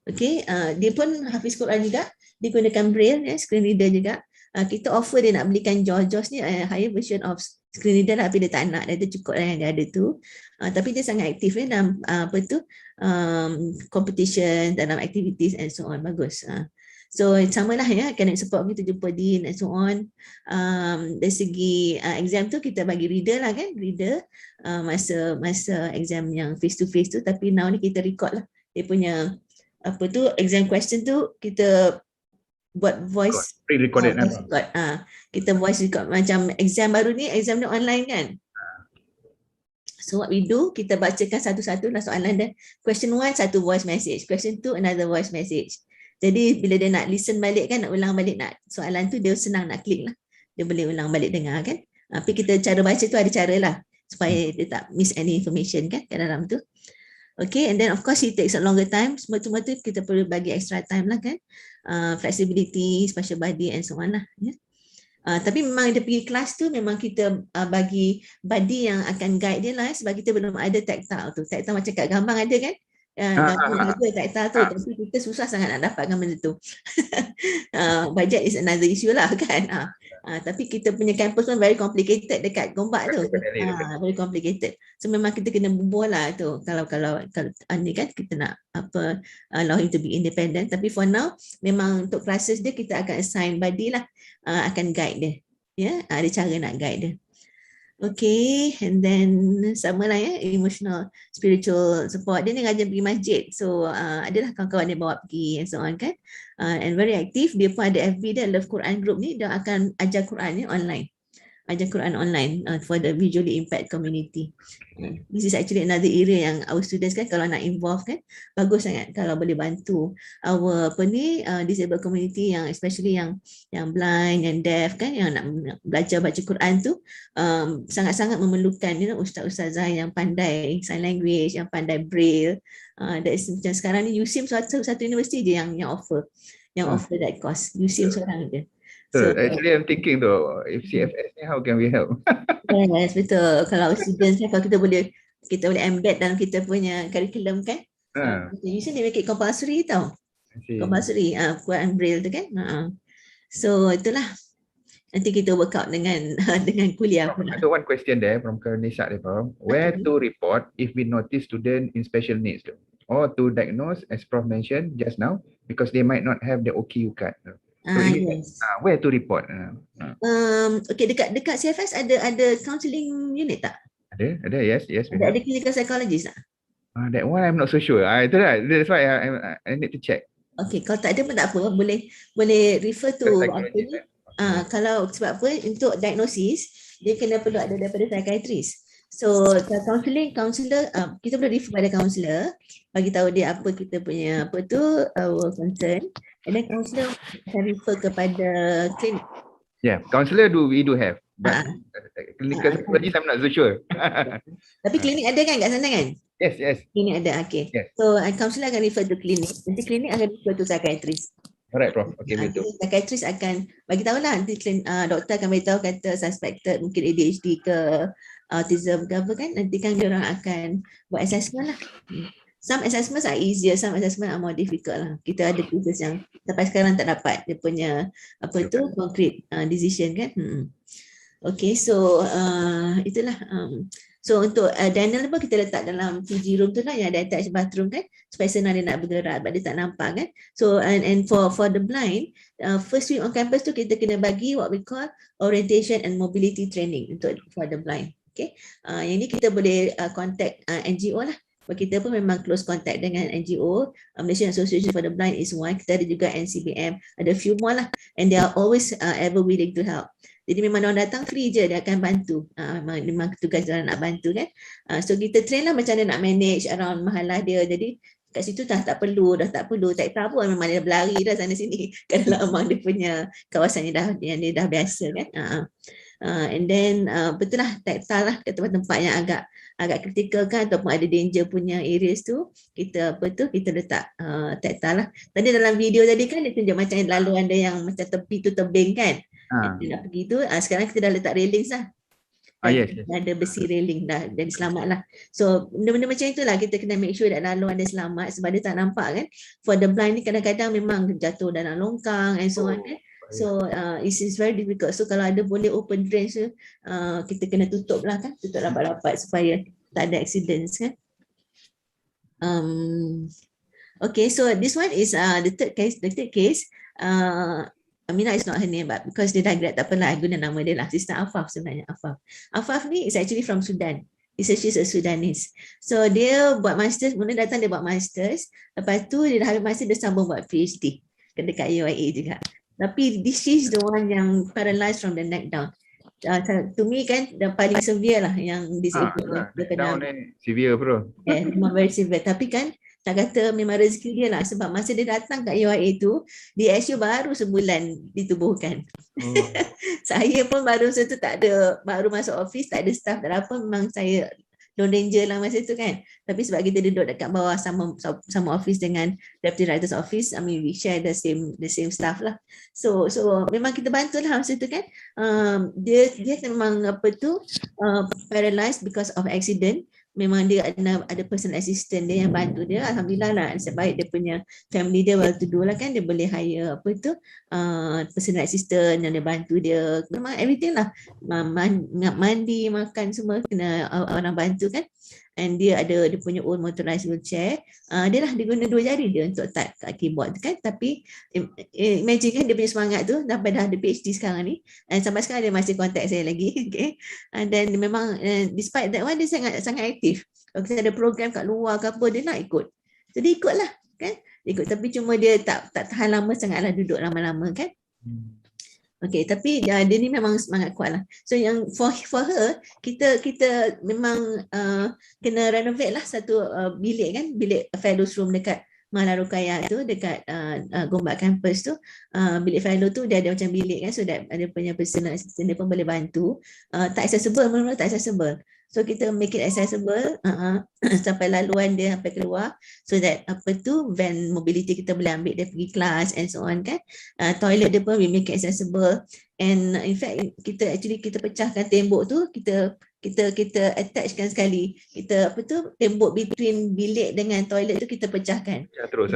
okay, dia pun hafiz Quran juga, dia gunakan braille, screen reader juga. Kita offer dia nak belikan JAWS ni, higher version of screen reader lah, tapi dia tak nak, dia cukup lah yang dia ada tu. Tapi dia sangat aktif dalam competition, dalam activities and so on. Bagus. So samalah ya, academic support kita jumpa Dean and so on. Dari segi exam tu kita bagi reader lah kan, reader masa exam yang face to face tu, tapi now ni kita record lah dia punya exam question tu, kita buat voice pre-recorded kita voice record. Macam exam baru ni, exam ni online kan. So what we do, kita bacakan satu-satu lah soalan dia. Question 1 satu voice message, question 2 another voice message. Jadi bila dia nak listen balik kan, nak ulang balik nak soalan tu, dia senang nak klik lah, dia boleh ulang balik dengar kan. Tapi kita cara baca tu ada cara lah supaya dia tak miss any information kan kat dalam tu. Okay, and then of course it takes a longer time. Semua tu kita perlu bagi extra time lah kan. Flexibility, special body and so on lah. Yeah. Tapi memang dia pergi kelas tu memang kita bagi buddy yang akan guide dia lah, sebab kita belum ada tactile tu. Tactile macam kat gambar ada kan. Gambar ada tactile tu, tapi kita susah sangat nak dapatkan benda tu. Budget is another issue lah kan. Tapi kita punya campus pun very complicated dekat Gombak tu. Very complicated. So memang kita kena bubuh lah tu. Kalau ni kan kita nak allow him to be independent. Tapi for now memang untuk classes dia kita akan assign buddy lah, akan guide dia. Ya, ada cara nak guide dia. Okay, and then sama lah ya, emotional spiritual support. Dia ni rajin pergi masjid, so adalah kawan-kawan dia bawa pergi and so on kan. And very active. Dia pun ada FB dia, Love Quran Group ni, dia akan ajar Quran ni online. Ajar Quran online for the visually impaired community. This is actually another area yang our students kan kalau nak involve kan, bagus sangat kalau boleh bantu our disabled community, yang especially yang blind and deaf kan, yang nak belajar baca Quran tu, sangat-sangat memerlukan ustaz-ustazah yang pandai sign language, yang pandai braille. Macam sekarang ni USIM satu universiti je yang offer that course. USIM seorang je. So actually I'm thinking though, if CFS ni how can we help? Yes, betul. Kalau students kalau kita boleh embed dalam kita punya curriculum kan. Usually they make it compulsory tau. Compulsory Quran Braille tu kan. So itulah. Nanti kita work out dengan kuliah pula. Ada one question there from Karnisa. Where to report if we notice student in special needs or to diagnose, as Prof mentioned just now, because they might not have the OKU card. So Yes. Where to report? Okay, dekat CFS ada counselling unit tak? Ada, yes. Ada clinical psychologist tak? That one I'm not so sure. Itulah, that's why I need to check. Okay, kalau tak ada pun tak apa, boleh refer to apa ni. Kalau sebab apa, untuk diagnosis dia kena perlu ada daripada psychiatrist. So counselor kita boleh refer pada counselor, bagi tahu dia apa kita punya our concern, and then counselor akan refer kepada klinik. Yeah, counselor we do have, but clinical psychologist I'm not so sure. Tapi klinik ada kan kat sana kan? Yes. Klinik ada, okay. Yes. So counselor akan refer to klinik, nanti klinik akan refer to psychiatrist. Alright, Prof. Okay, betul. Psychiatrist akan bagi tahu lah, nanti doktor akan beritahu kata suspected mungkin ADHD ke autism ke apa kan, nanti kan dia orang akan buat assessment lah. Some assessments are easier, some assessment are more difficult lah. Kita ada cases yang sampai sekarang tak dapat dia punya concrete decision kan. Okay, so itulah. So untuk Daniel pun kita letak dalam PG room tu lah, yang ada attached bathroom kan, supaya senang dia nak bergerak, sebab dia tak nampak kan. So and for the blind, first week on campus tu kita kena bagi what we call orientation and mobility training for the blind. Okay, yang ni kita boleh contact NGO lah. Kita pun memang close contact dengan NGO, Malaysian Association for the Blind is one. Kita ada juga NCBM, ada few more lah, and they are always ever willing to help. Jadi memang orang datang free je, dia akan bantu. Memang tugas dia nak bantu kan. So kita train lah macam mana nak manage around mahalah dia. Jadi kat situ dah tak perlu, tak tahu pun, memang dia berlari dah sana sini. Kalau memang dia punya kawasan yang dia dah biasa kan. And then betul lah, tactile lah ke tempat-tempat yang agak kritikal kan, ataupun ada danger punya areas tu, kita kita letak tactile lah. Tadi dalam video tadi kan dia tunjuk macam lalu ada yang macam tepi tu tebing kan. Dia nak pergi tu, sekarang kita dah letak railings lah. Yes. Ada besi railing dah, jadi selamat lah. So benda-benda macam itulah kita kena make sure that lalu anda selamat, sebab dia tak nampak kan. For the blind ni kadang-kadang memang jatuh dalam longkang and so on kan. So it is very difficult. So kalau ada boleh open drains, kita kena tutup lah kan, tutup rapat-rapat supaya tak ada accidents kan. Okay, so this one is the third case. The third case, Amina is not her name, but because dia dah grad, tak apalah, I guna nama dia lah. Sister Afaf sebenarnya, Afaf. Afaf ni is actually from Sudan. She's a Sudanese. So dia buat masters, mula datang dia buat masters. Lepas tu dia dah habis master, dia sambung buat PhD dekat UIA juga. Tapi this is the one yang paralyzed from the neck down. To me kan, the paling severe lah yang disabled. Dia kena severe bro. Memang very severe. Tapi kan, tak kata memang rezeki dia lah. Sebab masa dia datang kat UIA tu, DSU baru sebulan ditubuhkan. Saya pun baru masa tu tak ada, baru masuk office, tak ada staff, tak ada apa. Memang saya lone ranger lah masa tu kan. Tapi sebab kita duduk dekat bawah sama office dengan Deputy Director's Office, I mean we share the same staff lah. So memang kita bantu lah masa tu kan. Dia memang apa tu, paralyzed because of accident. Memang dia ada personal assistant dia yang bantu dia. Alhamdulillah lah, nasib baik dia punya family dia well to do lah kan, dia boleh hire apa tu, personal assistant yang dia bantu dia. Memang everything lah, mandi, makan semua kena orang bantu kan. And dia punya own motorized wheelchair. Dia guna 2 jari dia untuk type kat keyboard kan. Tapi imagine kan dia punya semangat tu, dah ada PhD sekarang ni. And sampai sekarang dia masih contact saya lagi. Okay. And then memang despite that one, dia sangat aktif. Kalau kita ada program kat luar ke apa, dia nak ikut. So dia ikut lah kan. Ikut, tapi cuma dia tak tahan lama sangat lah, duduk lama-lama kan. Okay, tapi dia ni memang semangat kuat lah. So yang for her, kita memang kena renovate lah satu bilik kan, bilik fellows room dekat Mahala Rukaya tu, dekat Gombak campus tu. Bilik fellow tu dia ada macam bilik kan, so that ada punya personal assistant dia pun boleh bantu. Tak accessible, mula-mula tak accessible. So kita make it accessible sampai laluan dia sampai keluar, so that apa tu, van mobility kita boleh ambil dia pergi kelas and so on kan. Toilet dia pun we make it accessible. And in fact kita pecahkan tembok tu, kita attachkan sekali. Kita apa tu, tembok between bilik dengan toilet tu kita pecahkan. Ya, terus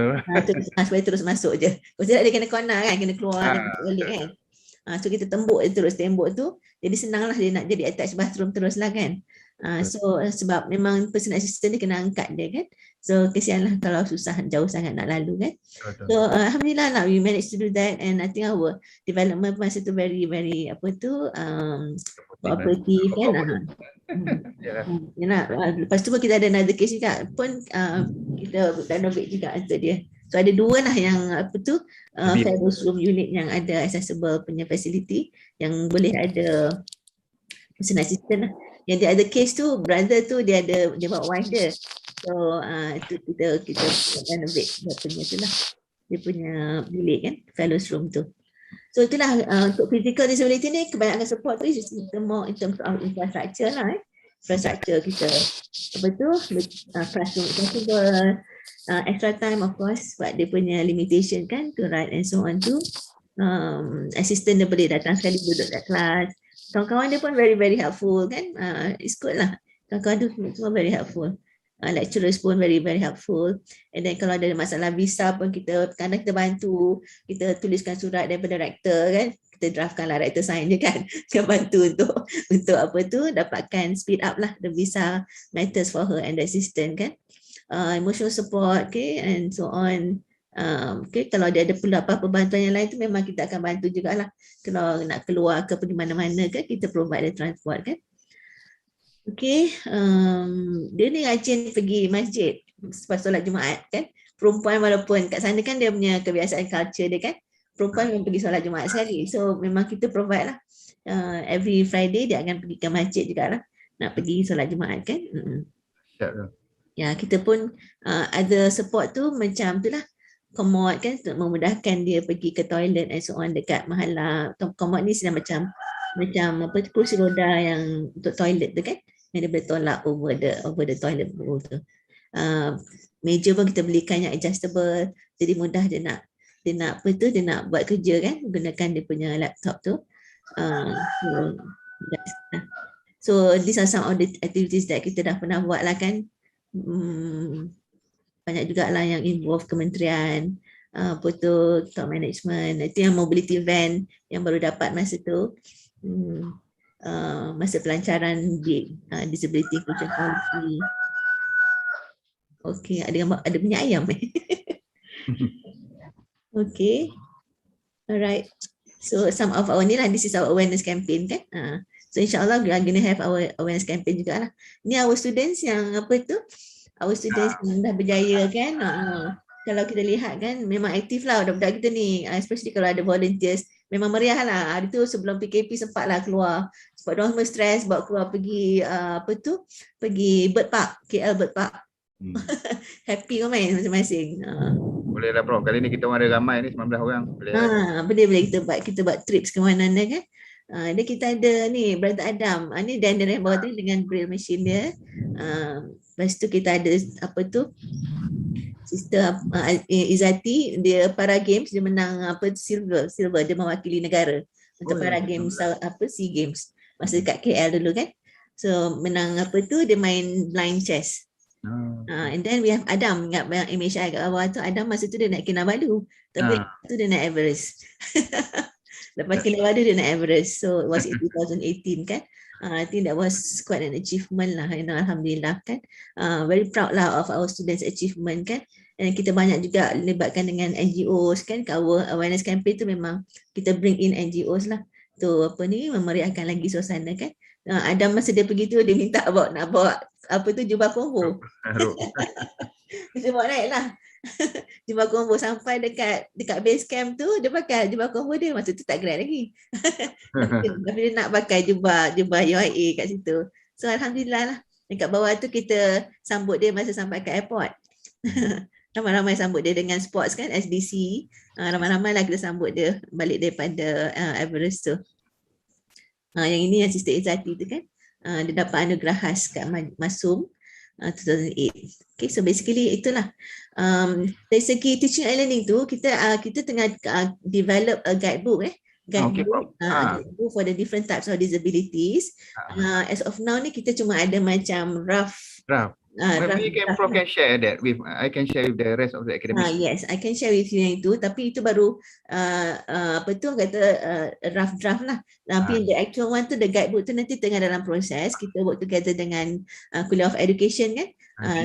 supaya terus masuk je. Kalau tidak dia kena corner kan, kena keluar balik kan. So kita tembok terus tembok tu, jadi senanglah dia nak jadi attach bathroom terus lah kan. So sebab memang personal assistant dia kena angkat dia kan. So kesianlah kalau susah jauh sangat nak lalu kan. So alhamdulillah lah, we managed to do that. And I think our development masa tu very apa tu, cooperative kan. Lepas tu pun kita ada another case juga pun, kita renovate juga untuk dia. So ada 2 lah yang apa tu, fellows room unit yang ada accessible punya facility, yang boleh ada personal assistant lah. Yang dia ada case tu, brother tu dia bawa wife dia. So kita renovate dia punya tu lah, dia punya bilik kan, fellows room tu. So itulah untuk physical disability ni, kebanyakan support tu is more in terms of infrastructure lah. Infrastructure kita apa tu, classroom accessible, extra time of course sebab dia punya limitation kan, to ride and so on tu. Assistant dia boleh datang sekali duduk kat kelas. Kawan-kawan dia pun very very helpful kan. It's good lah, kawan-kawan tu semua very helpful. Lecturers pun very very helpful. And then kalau ada masalah visa pun kadang kita bantu, kita tuliskan surat daripada rektor kan, kita draftkan lah, rektor sign je kan. Kita bantu untuk apa tu, dapatkan speed up lah the visa matters for her and the assistant kan. Emotional support okay, and so on. Okay, kalau dia ada perlu apa-apa bantuan yang lain tu, memang kita akan bantu jugalah. Kalau nak keluar ke pergi mana-mana kan, kita provide the transport kan. Okay, dia ni rajin pergi masjid selepas solat Jumaat kan. Perempuan walaupun kat sana kan dia punya kebiasaan culture dia kan, perempuan memang pergi solat Jumaat sekali. So memang kita provide lah, every Friday dia akan pergi ke masjid jugalah, nak pergi solat Jumaat kan. Ya, kita pun ada support tu macam tu lah, komod kan, untuk memudahkan dia pergi ke toilet and so on dekat Mahala. Komod ni sedang macam apa tu, kursi roda yang untuk toilet tu kan, yang dia boleh tolak over the toilet bowl tu. Meja pun kita belikan yang adjustable, jadi mudah dia nak apa tu, dia nak buat kerja kan, gunakan dia punya laptop tu. So these are some of the activities that kita dah pernah buat lah kan. Banyak jugalah yang involve kementerian, photo top management. Itu yang mobility van yang baru dapat masa tu. Masa pelancaran disability inclusion policy. Okey, ada punya ayam. Okay. Alright. So some of our ni lah, this is our awareness campaign kan. So insyaAllah we are going to have our awareness campaign juga lah. Ni our students yang our students yang dah berjaya kan. Kalau kita lihat kan memang aktif lah budak-budak kita ni. Especially kalau ada volunteers. Memang meriah lah. Hari tu sebelum PKP sempat lah keluar. Sebab diorang semua stres bawa keluar pergi pergi Bird Park, KL Bird Park. Happy kau main masing-masing. Boleh lah Prof. Kali ni kita orang ada ramai ni 19 orang. Boleh kita buat trips ke mana-mana kan. Dia kita ada ni Brother Adam. Ni dan yang bawah tu dengan braille machine dia. Lepas tu kita ada Sister Izzati, dia para games dia menang silver dia mewakili negara untuk para games SEA Games masa dekat KL dulu kan. So menang dia main blind chess. And then we have Adam, ingat yang image I kat bawah tu, Adam masa tu dia nak Kinabalu, tapi tu dia nak Everest. Lepas Kinabalu dia nak Everest, so it was in 2018 kan. I think that was quite an achievement lah, alhamdulillah kan. Very proud lah of our students achievement kan. Dan kita banyak juga libatkan dengan NGOs kan. Our awareness campaign tu memang kita bring in NGOs lah tu memeriahkan lagi suasana kan. Adam masa dia pergi tu dia minta nak bawa jubah combo. Dia bawa naik lah. Jubah combo sampai dekat base camp tu dia pakai jubah combo dia, masa tu tak grad lagi. Tapi dia nak pakai jubah UIA kat situ. So alhamdulillah lah. Dekat bawah tu kita sambut dia masa sampai kat airport. Ramai-ramai sambut dia dengan sports kan, SDC. Ramai-ramai lah kita sambut dia balik daripada Everest tu. Yang ini yang Sister Izzati tu kan. Dia dapat anugerah khas kat Masum 2008. Okay, so basically itulah. Dari segi teaching and learning tu, kita tengah develop a guidebook guidebook for the different types of disabilities. As of now ni kita cuma ada macam rough. Maybe Prof can share that with I can share with the rest of the academics. Yes, I can share with you yang itu, tapi itu baru rough draft lah. Tapi the actual one tu, the guidebook tu nanti tengah dalam proses. Kita work together dengan Kuliah of Education kan.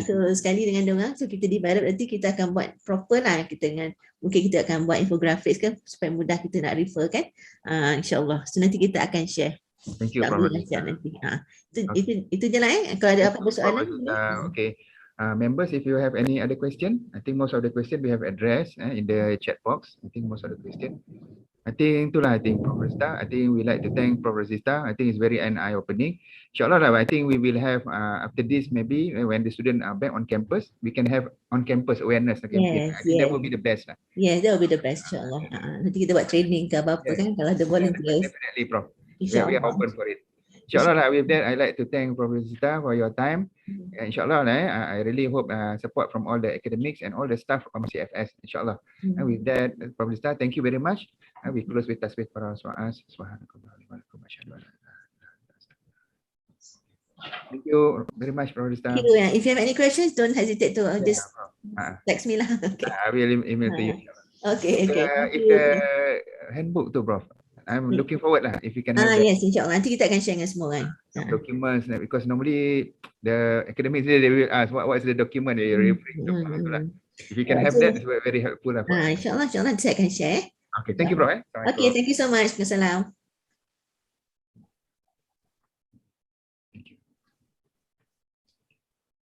So sekali dengan diorang, so kita develop, nanti kita akan buat proper lah. Mungkin kita akan buat infographics kan supaya mudah kita nak refer kan. InsyaAllah. So nanti kita akan share. Thank you, Prof. Nanti. Itu je lah Kalau ada apa-apa soalan. Okay. Members, if you have any other question, I think most of the question we have addressed in the chat box. I think most of the question. I think Prof. Razista. I think we like to thank Prof. Razista. I think it's very eye-opening. InsyaAllah lah, I think we will have after this maybe when the students are back on campus, we can have on-campus awareness. Okay? Yes, I think that will be the best lah. Yes, that will be the best insyaAllah. Nanti kita buat training ke apa-apa kan kalau ada volunteers. Definitely, Prof. We are open for it. InsyaAllah lah, with that, I'd like to thank Prof. Razista for your time. InsyaAllah lah, I really hope support from all the academics and all the staff from CFS, InsyaAllah. And with that, Prof. Razista, thank you very much. We close with tasbih para su'as. Thank you very much, Prof. Razista. Thank you. If you have any questions, don't hesitate to just text me lah. Okay. I will email to you. Okay. If the handbook tu, Prof. I'm looking forward lah if you can have that. Yes, insyaAllah. Nanti kita akan share dengan semua kan. Documents, because normally the academics they will ask what is the document they referring to. If you can have that, it's very helpful lah. InsyaAllah nanti saya akan share. Okay, thank you, Prof. Okay, thank you so much. Assalamualaikum.